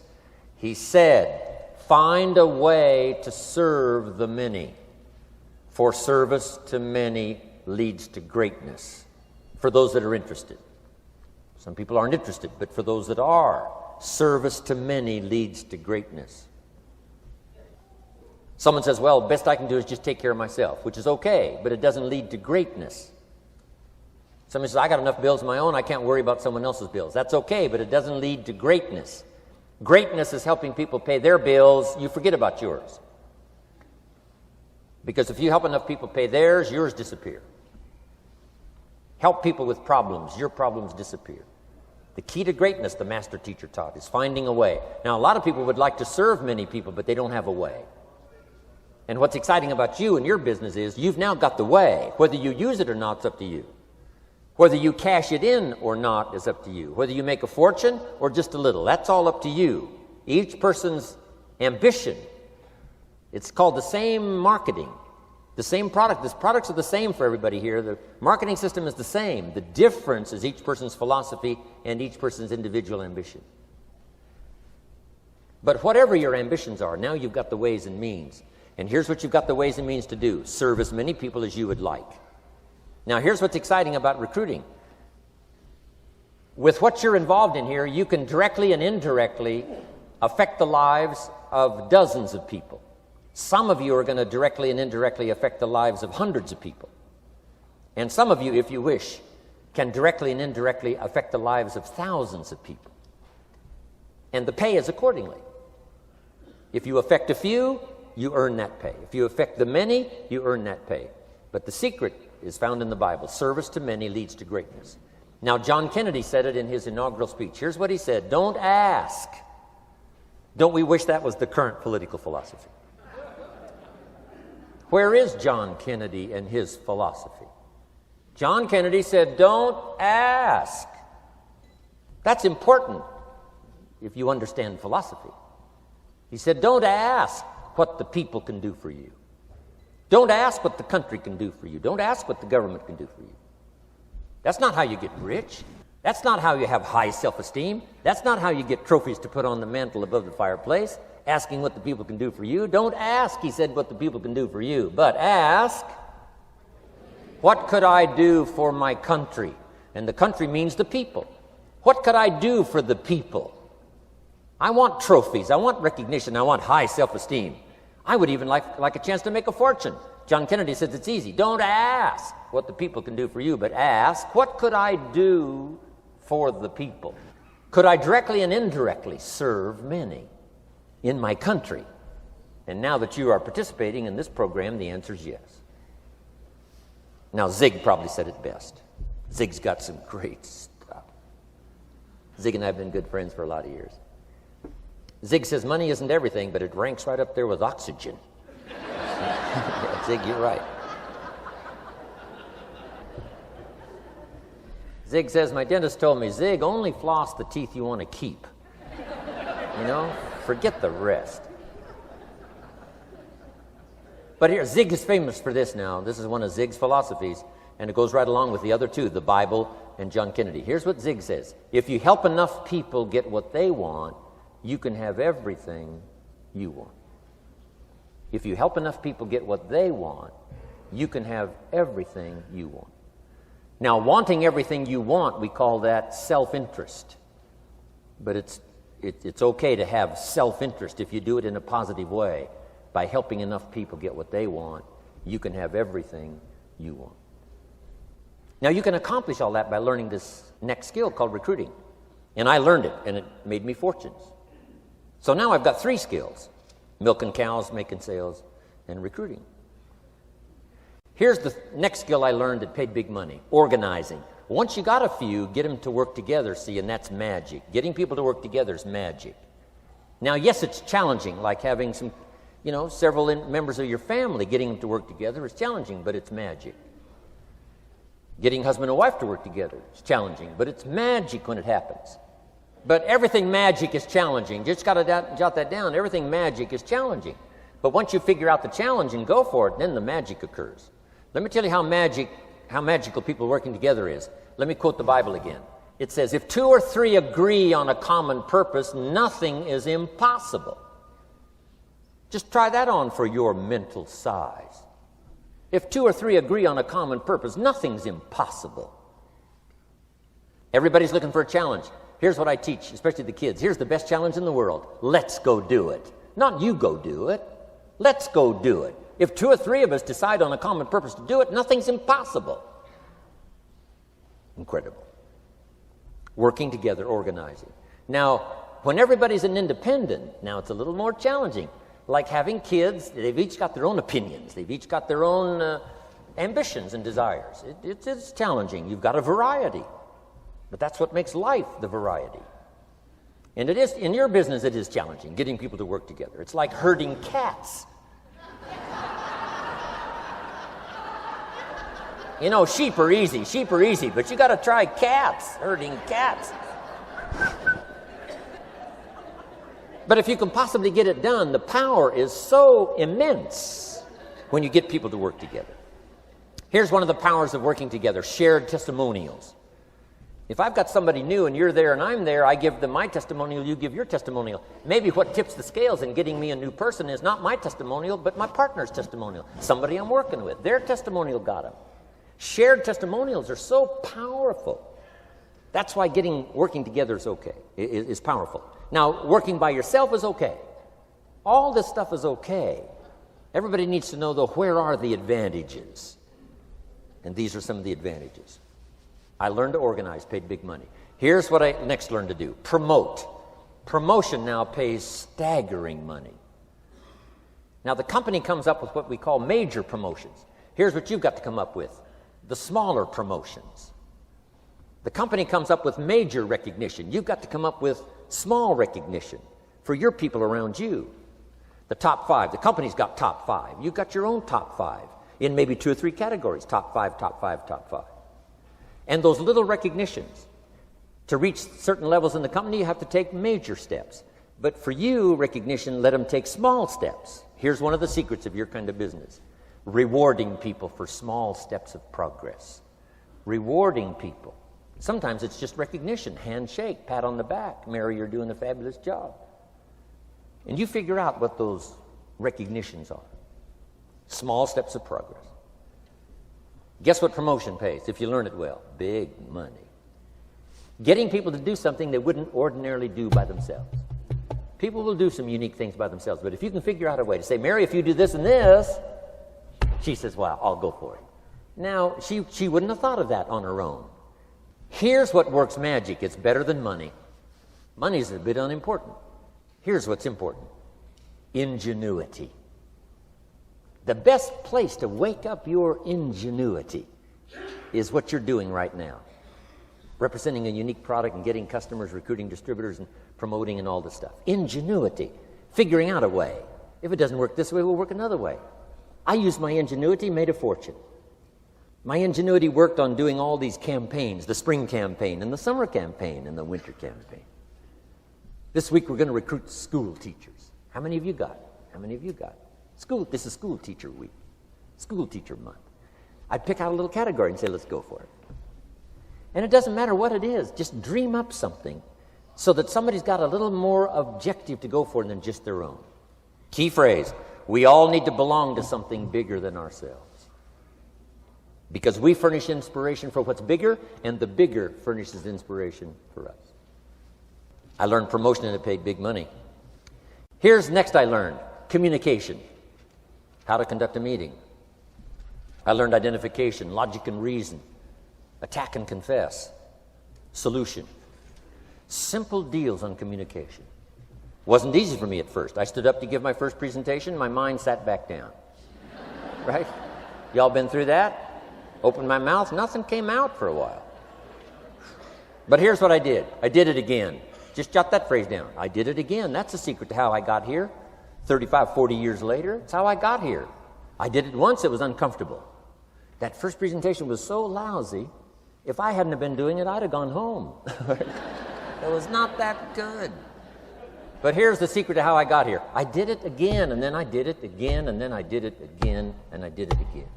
He said, find a way to serve the many, for service to many leads to greatness. For those that are interested. Some people aren't interested, but for those that are, service to many leads to greatness. Someone says, well, best I can do is just take care of myself, which is okay, but it doesn't lead to greatness. Someone says, I got enough bills of my own, I can't worry about someone else's bills. That's okay, but it doesn't lead to greatness. Greatness is helping people pay their bills. You forget about yours. Because if you help enough people pay theirs, yours disappear. Help people with problems, your problems disappear. The key to greatness, the master teacher taught, is finding a way. Now, a lot of people would like to serve many people, but they don't have a way. And what's exciting about you and your business is you've now got the way. Whether you use it or not, it's up to you. Whether you cash it in or not is up to you. Whether you make a fortune or just a little, that's all up to you. Each person's ambition, it's called the same marketing, the same product. The products are the same for everybody here. The marketing system is the same. The difference is each person's philosophy and each person's individual ambition. But whatever your ambitions are, now you've got the ways and means. And here's what you've got the ways and means to do. Serve as many people as you would like. Now, here's what's exciting about recruiting. With what you're involved in here, you can directly and indirectly affect the lives of dozens of people. Some of you are going to directly and indirectly affect the lives of hundreds of people. And some of you, if you wish, can directly and indirectly affect the lives of thousands of people. And the pay is accordingly. If you affect a few, you earn that pay. If you affect the many, you earn that pay. But the secret is found in the Bible. Service to many leads to greatness. Now, John Kennedy said it in his inaugural speech. Here's what he said: don't ask. Don't we wish that was the current political philosophy? Where is John Kennedy and his philosophy? John Kennedy said, don't ask. That's important if you understand philosophy. He said, don't ask what the people can do for you. Don't ask what the country can do for you. Don't ask what the government can do for you. That's not how you get rich. That's not how you have high self-esteem. That's not how you get trophies to put on the mantle above the fireplace, asking what the people can do for you. Don't ask, he said, what the people can do for you, but ask, what could I do for my country? And the country means the people. What could I do for the people? I want trophies. I want recognition. I want high self-esteem. I would even like a chance to make a fortune. John Kennedy says it's easy. Don't ask what the people can do for you, but ask, what could I do for the people? Could I directly and indirectly serve many in my country? And now that you are participating in this program, the answer is yes. Now, Zig probably said it best. Zig's got some great stuff. Zig and I have been good friends for a lot of years. Zig says money isn't everything, but it ranks right up there with oxygen. Yeah, Zig, you're right. Zig says, my dentist told me, Zig, only floss the teeth you want to keep. You know, forget the rest. But here, Zig is famous for this now. This is one of Zig's philosophies, and it goes right along with the other two, the Bible and John Kennedy. Here's what Zig says. If you help enough people get what they want, you can have everything you want. If you help enough people get what they want, you can have everything you want. Now, wanting everything you want, we call that self-interest. But it's okay to have self-interest if you do it in a positive way. By helping enough people get what they want, you can have everything you want. Now, you can accomplish all that by learning this next skill called recruiting. And I learned it, and it made me fortunes. So now I've got 3 skills: milking cows, making sales, and recruiting. Here's the next skill I learned that paid big money: organizing. Once you got a few, get them to work together, see, and that's magic. Getting people to work together is magic. Now, yes, it's challenging, like having several members of your family. Getting them to work together is challenging, but it's magic. Getting husband and wife to work together is challenging, but it's magic when it happens. But everything magic is challenging. Just got to jot that down. Everything magic is challenging. But once you figure out the challenge and go for it, then the magic occurs. Let me tell you how magical people working together is. Let me quote the Bible again. It says, if 2 or 3 agree on a common purpose, nothing is impossible. Just try that on for your mental size. If 2 or 3 agree on a common purpose, nothing's impossible. Everybody's looking for a challenge. Here's what I teach, especially the kids. Here's the best challenge in the world. Let's go do it. Not you go do it. Let's go do it. If 2 or 3 of us decide on a common purpose to do it, nothing's impossible. Incredible. Working together, organizing. Now, when everybody's an independent, now it's a little more challenging. Like having kids, they've each got their own opinions. They've each got their own ambitions and desires. It's challenging. You've got a variety. But that's what makes life the variety. And it is, in your business, it is challenging, getting people to work together. It's like herding cats. You know, sheep are easy, but you got to try cats, herding cats. But if you can possibly get it done, the power is so immense when you get people to work together. Here's one of the powers of working together: shared testimonials. If I've got somebody new and you're there and I'm there, I give them my testimonial, you give your testimonial. Maybe what tips the scales in getting me a new person is not my testimonial, but my partner's testimonial. Somebody I'm working with, their testimonial got them. Shared testimonials are so powerful. That's why working together is okay, is powerful. Now, working by yourself is okay. All this stuff is okay. Everybody needs to know, though, where are the advantages? And these are some of the advantages. I learned to organize, paid big money. Here's what I next learned to do: promote. Promotion now pays staggering money. Now, the company comes up with what we call major promotions. Here's what you've got to come up with: the smaller promotions. The company comes up with major recognition. You've got to come up with small recognition for your people around you. The top 5. The company's got top 5. You've got your own top 5 in maybe 2 or 3 categories: top 5, top 5, top 5. And those little recognitions, to reach certain levels in the company, you have to take major steps. But for you, recognition, let them take small steps. Here's one of the secrets of your kind of business: rewarding people for small steps of progress. Rewarding people. Sometimes it's just recognition, handshake, pat on the back, Mary, you're doing a fabulous job. And you figure out what those recognitions are. Small steps of progress. Guess what promotion pays, if you learn it well? Big money. Getting people to do something they wouldn't ordinarily do by themselves. People will do some unique things by themselves, but if you can figure out a way to say, Mary, if you do this and this, she says, well, I'll go for it. Now, she wouldn't have thought of that on her own. Here's what works magic. It's better than money. Money's a bit unimportant. Here's what's important: ingenuity. The best place to wake up your ingenuity is what you're doing right now. Representing a unique product and getting customers, recruiting distributors, and promoting and all this stuff. Ingenuity. Figuring out a way. If it doesn't work this way, we'll work another way. I used my ingenuity, made a fortune. My ingenuity worked on doing all these campaigns: the spring campaign and the summer campaign and the winter campaign. This week we're going to recruit school teachers. How many of you got? How many of you got? This is school teacher week, school teacher month. I'd pick out a little category and say, let's go for it. And it doesn't matter what it is, just dream up something so that somebody's got a little more objective to go for than just their own. Key phrase: we all need to belong to something bigger than ourselves. Because we furnish inspiration for what's bigger, and the bigger furnishes inspiration for us. I learned promotion and it paid big money. Here's next I learned: communication. How to conduct a meeting. I learned identification, logic and reason, attack and confess, solution. Simple deals on communication. Wasn't easy for me at first. I stood up to give my first presentation, my mind sat back down. Right? Y'all been through that? Opened my mouth, nothing came out for a while. But here's what I did. I did it again. Just jot that phrase down. I did it again. That's the secret to how I got here. 35, 40 years later, it's how I got here. I did it once, it was uncomfortable. That first presentation was so lousy, if I hadn't have been doing it, I'd have gone home. It was not that good. But here's the secret to how I got here. I did it again, and then I did it again, and then I did it again, and I did it again.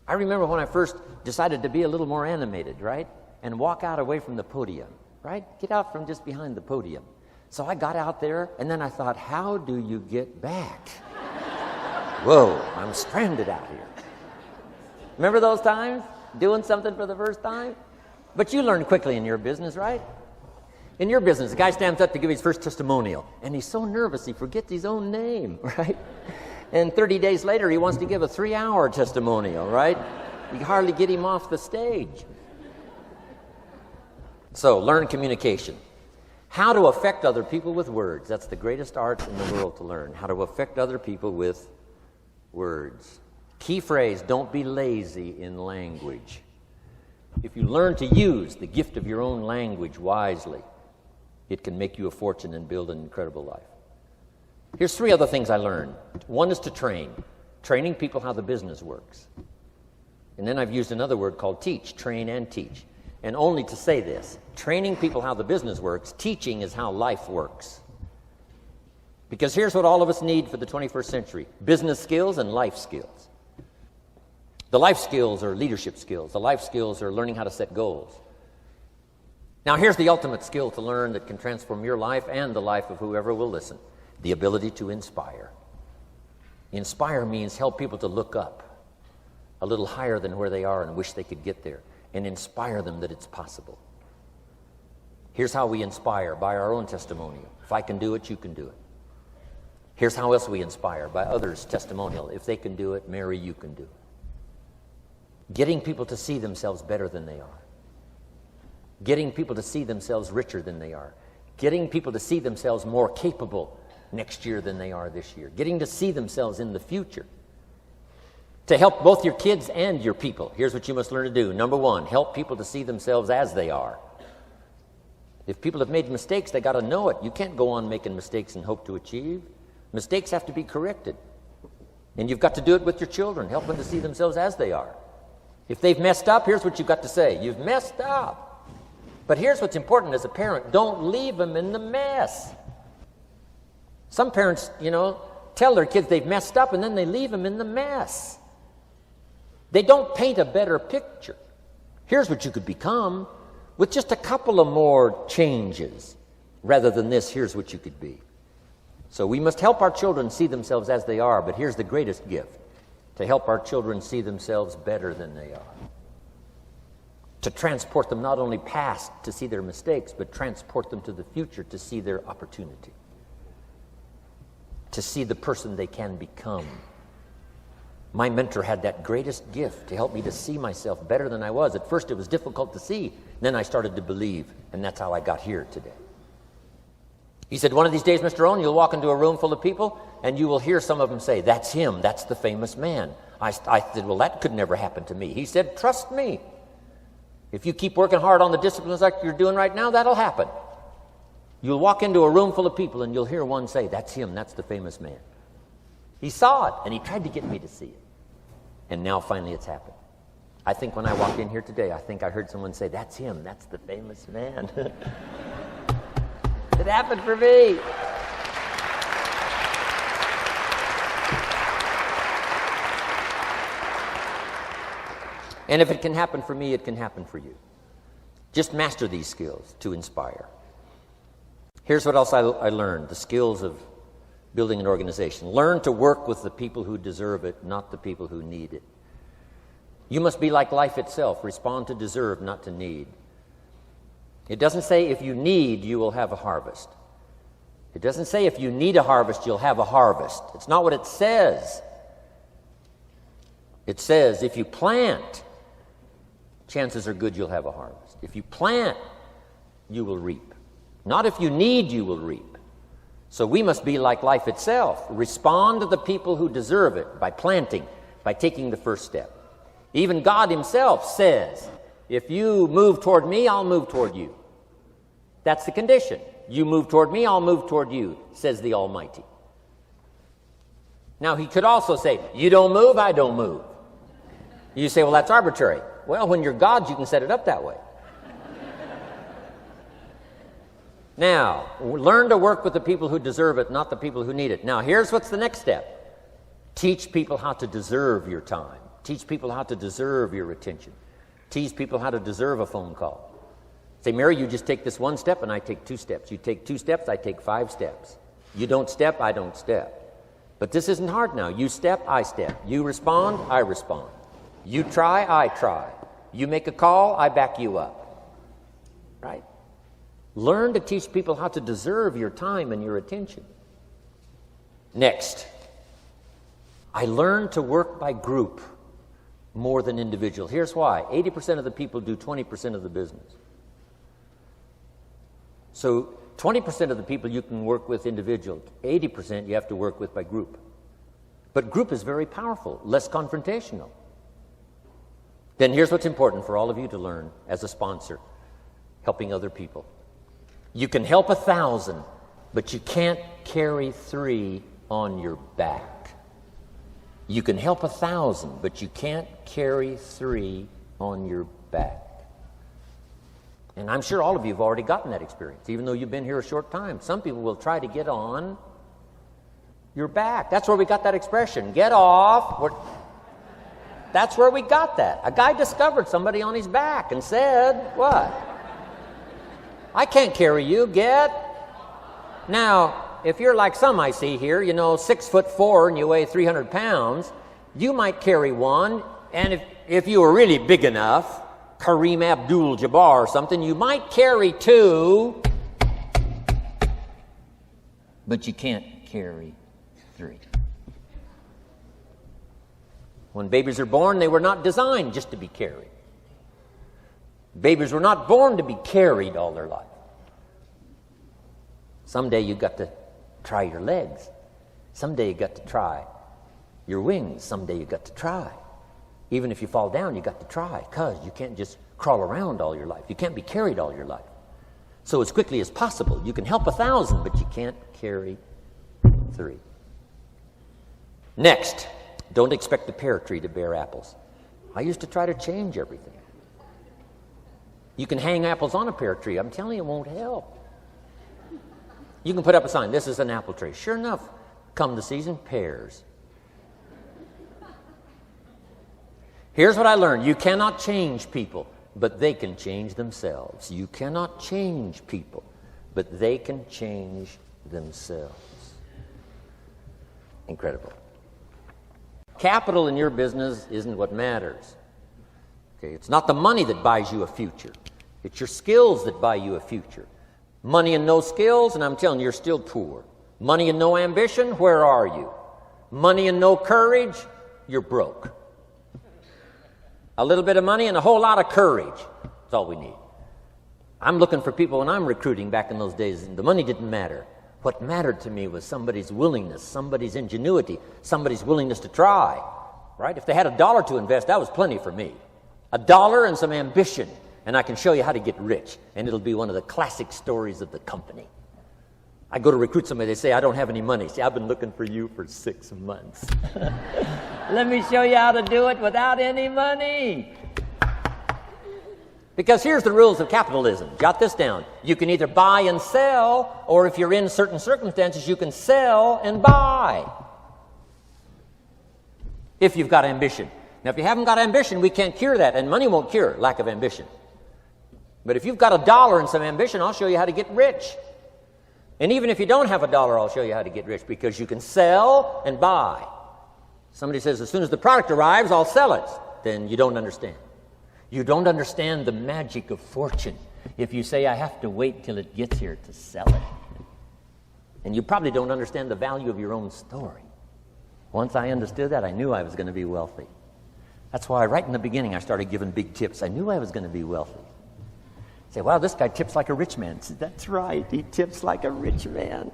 I remember when I first decided to be a little more animated, right? And walk out away from the podium, right? Get out from just behind the podium. So I got out there, and then I thought, how do you get back? Whoa, I'm stranded out here. Remember those times? Doing something for the first time? But you learn quickly in your business, right? In your business, a guy stands up to give his first testimonial, and he's so nervous he forgets his own name, right? And 30 days later, he wants to give a 3-hour testimonial, right? You hardly get him off the stage. So, learn communication. How to affect other people with words. That's the greatest art in the world to learn. How to affect other people with words. Key phrase: don't be lazy in language. If you learn to use the gift of your own language wisely, it can make you a fortune and build an incredible life. Here's 3 other things I learned. One is to train. Training people how the business works. And then I've used another word called teach, train and teach. And only to say this, training people how the business works, teaching is how life works. Because here's what all of us need for the 21st century: business skills and life skills. The life skills are leadership skills. The life skills are learning how to set goals. Now here's the ultimate skill to learn that can transform your life and the life of whoever will listen: the ability to inspire. Inspire means help people to look up a little higher than where they are and wish they could get there, and inspire them that it's possible. Here's how we inspire: by our own testimonial. If I can do it, you can do it. Here's how else we inspire: by others' testimonial. If they can do it, Mary, you can do it. Getting people to see themselves better than they are. Getting people to see themselves richer than they are. Getting people to see themselves more capable next year than they are this year. Getting to see themselves in the future. To help both your kids and your people, here's what you must learn to do. Number 1, help people to see themselves as they are. If people have made mistakes, they got to know it. You can't go on making mistakes and hope to achieve. Mistakes have to be corrected. And you've got to do it with your children. Help them to see themselves as they are. If they've messed up, here's what you've got to say: you've messed up. But here's what's important as a parent: don't leave them in the mess. Some parents, tell their kids they've messed up and then they leave them in the mess. They don't paint a better picture. Here's what you could become with just a couple of more changes. Rather than this, here's what you could be. So we must help our children see themselves as they are, but here's the greatest gift: to help our children see themselves better than they are. To transport them not only past to see their mistakes, but transport them to the future to see their opportunity. To see the person they can become. My mentor had that greatest gift to help me to see myself better than I was. At first it was difficult to see. Then I started to believe, and that's how I got here today. He said, one of these days, Mr. Rohn, you'll walk into a room full of people, and you will hear some of them say, "That's him, that's the famous man." I said, well, that could never happen to me. He said, trust me. If you keep working hard on the disciplines like you're doing right now, that'll happen. You'll walk into a room full of people, and you'll hear one say, "That's him, that's the famous man." He saw it, and he tried to get me to see it. And now finally it's happened. I think when I walked in here today, I think I heard someone say, "That's him, that's the famous man." It happened for me. And if it can happen for me, it can happen for you. Just master these skills to inspire. Here's what else I learned: the skills of building an organization. Learn to work with the people who deserve it, not the people who need it. You must be like life itself. Respond to deserve, not to need. It doesn't say if you need, you will have a harvest. It doesn't say if you need a harvest, you'll have a harvest. It's not what it says. It says if you plant, chances are good you'll have a harvest. If you plant, you will reap. Not if you need, you will reap. So we must be like life itself. Respond to the people who deserve it by planting, by taking the first step. Even God himself says, if you move toward me, I'll move toward you. That's the condition. You move toward me, I'll move toward you, says the Almighty. Now, he could also say, you don't move, I don't move. You say, well, that's arbitrary. Well, when you're God, you can set it up that way. Now, learn to work with the people who deserve it, not the people who need it. Now, here's what's the next step. Teach people how to deserve your time. Teach people how to deserve your attention. Teach people how to deserve a phone call. Say, Mary, you just take this one step and I take 2 steps. You take 2 steps, I take 5 steps. You don't step, I don't step. But this isn't hard now. You step, I step. You respond, I respond. You try, I try. You make a call, I back you up. Right? Learn to teach people how to deserve your time and your attention. Next, I learned to work by group more than individual. Here's why. 80% of the people do 20% of the business. So 20% of the people you can work with individual. 80% you have to work with by group. But group is very powerful, less confrontational. then here's what's important for all of you to learn as a sponsor, helping other people. You can help 1,000, but you can't carry 3 on your back. You can help 1,000, but you can't carry 3 on your back. And I'm sure all of you have already gotten that experience, even though you've been here a short time. Some people will try to get on your back. That's where we got that expression, get off. That's where we got that. A guy discovered somebody on his back and said, what? I can't carry you, get. Now, if you're like some I see here, 6'4" and you weigh 300 pounds, you might carry one, and if you were really big enough, Kareem Abdul-Jabbar or something, you might carry 2, but you can't carry 3. When babies are born, they were not designed just to be carried. Babies were not born to be carried all their life. Someday you got to try your legs. Someday you got to try your wings. Someday you got to try. Even if you fall down, you got to try, because you can't just crawl around all your life. You can't be carried all your life. So as quickly as possible, you can help 1,000, but you can't carry 3. Next, don't expect a pear tree to bear apples. I used to try to change everything. You can hang apples on a pear tree. I'm telling you, it won't help. You can put up a sign, this is an apple tree. Sure enough, come the season, pears. Here's what I learned. You cannot change people, but they can change themselves. You cannot change people, but they can change themselves. Incredible. Capital in your business isn't what matters. Okay, it's not the money that buys you a future. It's your skills that buy you a future. Money and no skills, and I'm telling you, you're still poor. Money and no ambition, where are you? Money and no courage, you're broke. A little bit of money and a whole lot of courage. That's all we need. I'm looking for people when I'm recruiting back in those days. The money didn't matter. What mattered to me was somebody's willingness, somebody's ingenuity, somebody's willingness to try. Right? If they had $1 to invest, that was plenty for me. $1 and some ambition, and I can show you how to get rich. And it'll be one of the classic stories of the company. I go to recruit somebody, they say, I don't have any money. See, I've been looking for you for 6 months. Let me show you how to do it without any money. Because here's the rules of capitalism. Jot this down. You can either buy and sell, or if you're in certain circumstances, you can sell and buy. If you've got ambition. Now, if you haven't got ambition, we can't cure that, and money won't cure lack of ambition. But if you've got $1 and some ambition, I'll show you how to get rich. And even if you don't have $1, I'll show you how to get rich, because you can sell and buy. Somebody says, as soon as the product arrives, I'll sell it. Then you don't understand. You don't understand the magic of fortune if you say, I have to wait till it gets here to sell it. And you probably don't understand the value of your own story. Once I understood that, I knew I was going to be wealthy. That's why right in the beginning I started giving big tips. I knew I was going to be wealthy. Say, wow, this guy tips like a rich man. Say, that's right, he tips like a rich man.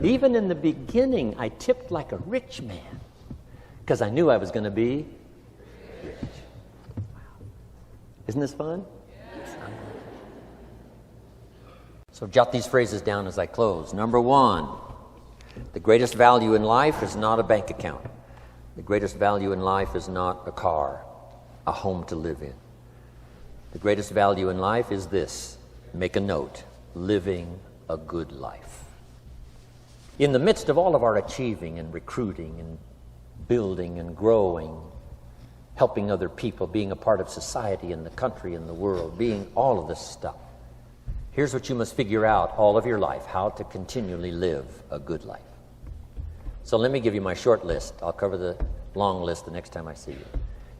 Even in the beginning, I tipped like a rich man because I knew I was going to be rich. Wow. Isn't this fun? Yes. So jot these phrases down as I close. Number 1, the greatest value in life is not a bank account. The greatest value in life is not a car, a home to live in. The greatest value in life is this. Make a note. Living a good life. In the midst of all of our achieving and recruiting and building and growing, helping other people, being a part of society and the country and the world, being all of this stuff, here's what you must figure out all of your life, how to continually live a good life. So let me give you my short list. I'll cover the long list the next time I see you.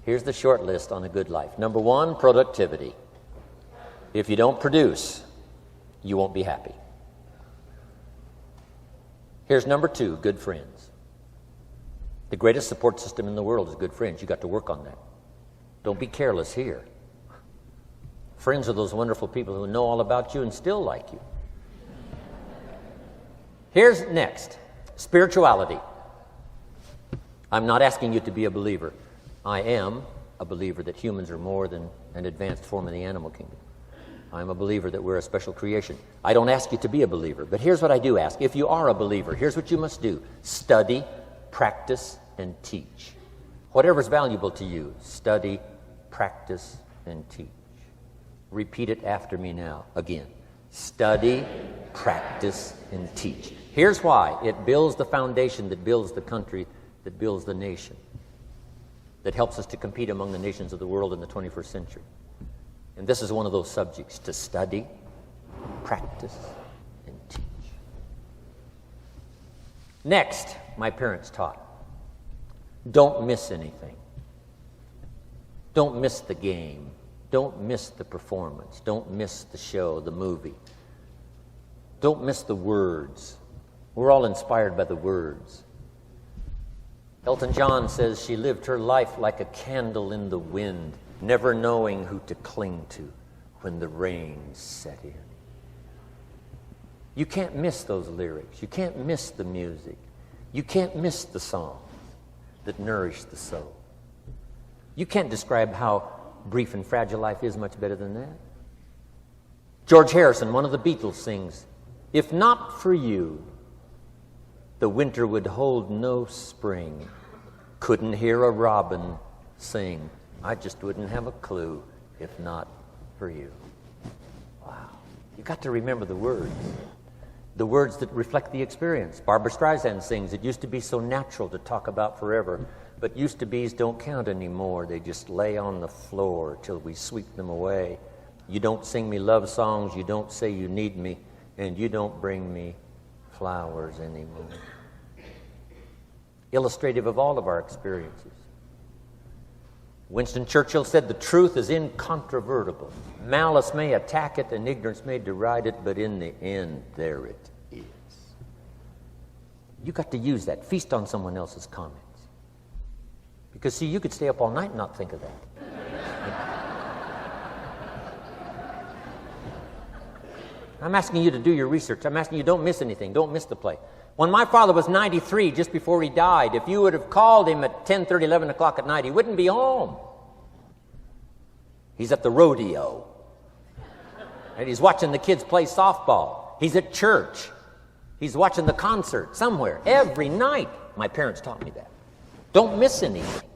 Here's the short list on a good life. Number 1, productivity. If you don't produce, you won't be happy. Here's number 2, good friends. The greatest support system in the world is good friends. You got to work on that. Don't be careless here. Friends are those wonderful people who know all about you and still like you. Here's next, spirituality. I'm not asking you to be a believer. I am a a believer that humans are more than an advanced form of the animal kingdom. I'm a believer that we're a special creation. I don't ask you to be a believer, but here's what I do ask. If you are a believer, here's what you must do. Study, practice, and teach. Whatever's valuable to you, study, practice, and teach. Repeat it after me now. Again. Study, practice, and teach. Here's why. It builds the foundation that builds the country, that builds the nation, that helps us to compete among the nations of the world in the 21st century. And this is one of those subjects, to study, practice, and teach. Next, my parents taught, don't miss anything. Don't miss the game. Don't miss the performance. Don't miss the show, the movie. Don't miss the words. We're all inspired by the words. Elton John says she lived her life like a candle in the wind, never knowing who to cling to when the rain set in. You can't miss those lyrics. You can't miss the music. You can't miss the songs that nourish the soul. You can't describe how brief and fragile life is much better than that. George Harrison, one of the Beatles, sings, "If not for you, the winter would hold no spring. Couldn't hear a robin sing. I just wouldn't have a clue if not for you." Wow. You got to remember the words that reflect the experience. Barbra Streisand sings, "It used to be so natural to talk about forever, but used-to-bes don't count anymore. They just lay on the floor till we sweep them away. You don't sing me love songs, you don't say you need me, and you don't bring me flowers anymore." Illustrative of all of our experiences. Winston Churchill said, "The truth is incontrovertible. Malice may attack it and ignorance may deride it, but in the end, there it is." You got to use that. Feast on someone else's comments. Because, see, you could stay up all night and not think of that. I'm asking you to do your research. I'm asking you, don't miss anything. Don't miss the play. When my father was 93, just before he died, if you would have called him at 10:30, 11 o'clock at night, he wouldn't be home. He's at the rodeo. And he's watching the kids play softball. He's at church. He's watching the concert somewhere. Every night. My parents taught me that. Don't miss anything.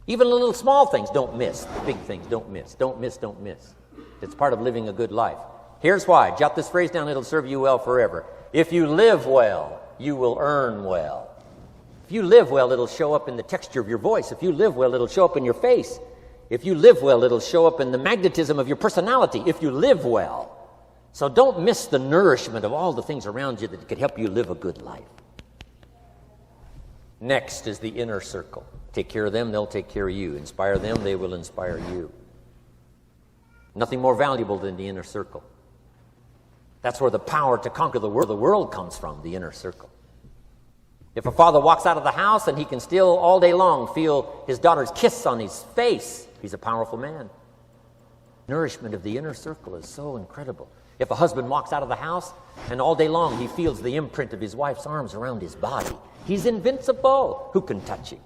Even the little small things, don't miss. The big things, don't miss. Don't miss, don't miss. It's part of living a good life. Here's why. Jot this phrase down, it'll serve you well forever. If you live well, you will earn well. If you live well, it'll show up in the texture of your voice. If you live well, it'll show up in your face. If you live well, it'll show up in the magnetism of your personality. If you live well. So don't miss the nourishment of all the things around you that could help you live a good life. Next is the inner circle. Take care of them, they'll take care of you. Inspire them, they will inspire you. Nothing more valuable than the inner circle. That's where the power to conquer the world comes from, the inner circle. If a father walks out of the house and he can still all day long feel his daughter's kiss on his face, he's a powerful man. Nourishment of the inner circle is so incredible. If a husband walks out of the house and all day long he feels the imprint of his wife's arms around his body, he's invincible. Who can touch him?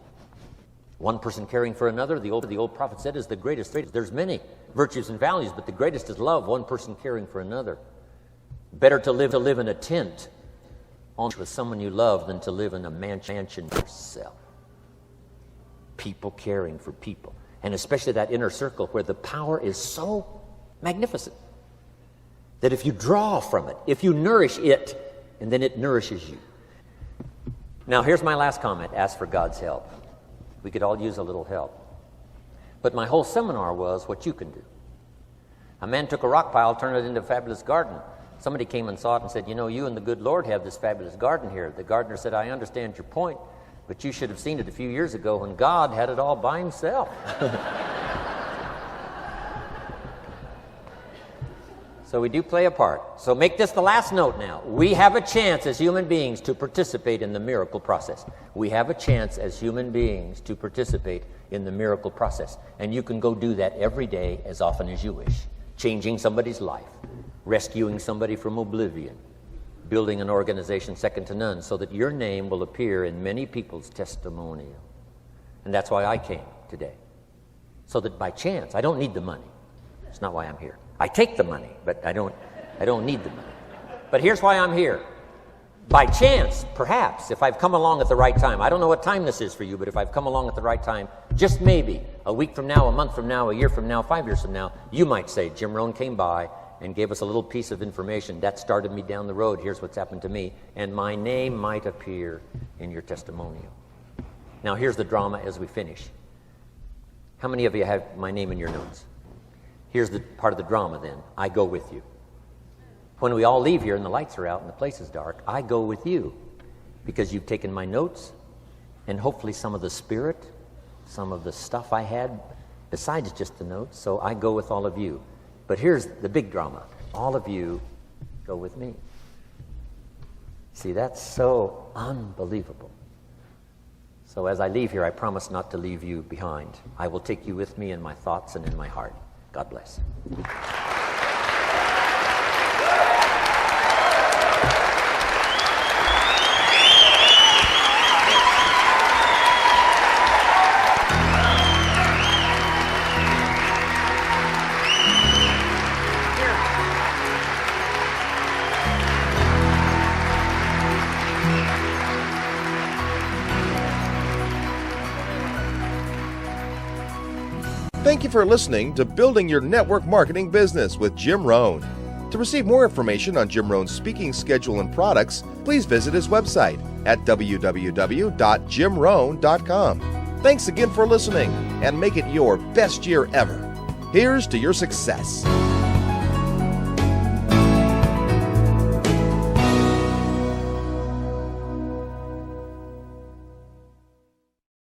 One person caring for another, the old prophet said, is the greatest. There's many virtues and values, but the greatest is love, one person caring for another. Better to live in a tent with someone you love than to live in a mansion yourself. People caring for people. And especially that inner circle where the power is so magnificent that if you draw from it, if you nourish it, and then it nourishes you. Now, here's my last comment. Ask for God's help. We could all use a little help. But my whole seminar was what you can do. A man took a rock pile, turned it into a fabulous garden. Somebody came and saw it and said, "You know, you and the good Lord have this fabulous garden here." The gardener said, "I understand your point, but you should have seen it a few years ago when God had it all by himself." So we do play a part. So make this the last note now. We have a chance as human beings to participate in the miracle process. We have a chance as human beings to participate in the miracle process. And you can go do that every day as often as you wish. Changing somebody's life. Rescuing somebody from oblivion. Building an organization second to none so that your name will appear in many people's testimonial. And that's why I came today. so that by chance, I don't need the money. It's not why I'm here. I take the money, but I don't need the money. But here's why I'm here. By chance, perhaps, if I've come along at the right time, I don't know what time this is for you, but if I've come along at the right time, just maybe, a week from now, a month from now, a year from now, 5 years from now, you might say, Jim Rohn came by and gave us a little piece of information. That started me down the road. Here's what's happened to me. And my name might appear in your testimonial. Now, here's the drama as we finish. How many of you have my name in your notes? Here's the part of the drama then. I go with you. When we all leave here and the lights are out and the place is dark, I go with you because you've taken my notes and hopefully some of the spirit, some of the stuff I had besides just the notes. So I go with all of you. But here's the big drama. All of you go with me. See, that's so unbelievable. So as I leave here, I promise not to leave you behind. I will take you with me in my thoughts and in my heart. God bless. Thank you for listening to Building Your Network Marketing Business with Jim Rohn. To receive more information on Jim Rohn's speaking schedule and products, please visit his website at www.jimrohn.com. Thanks again for listening, and make it your best year ever. Here's to your success.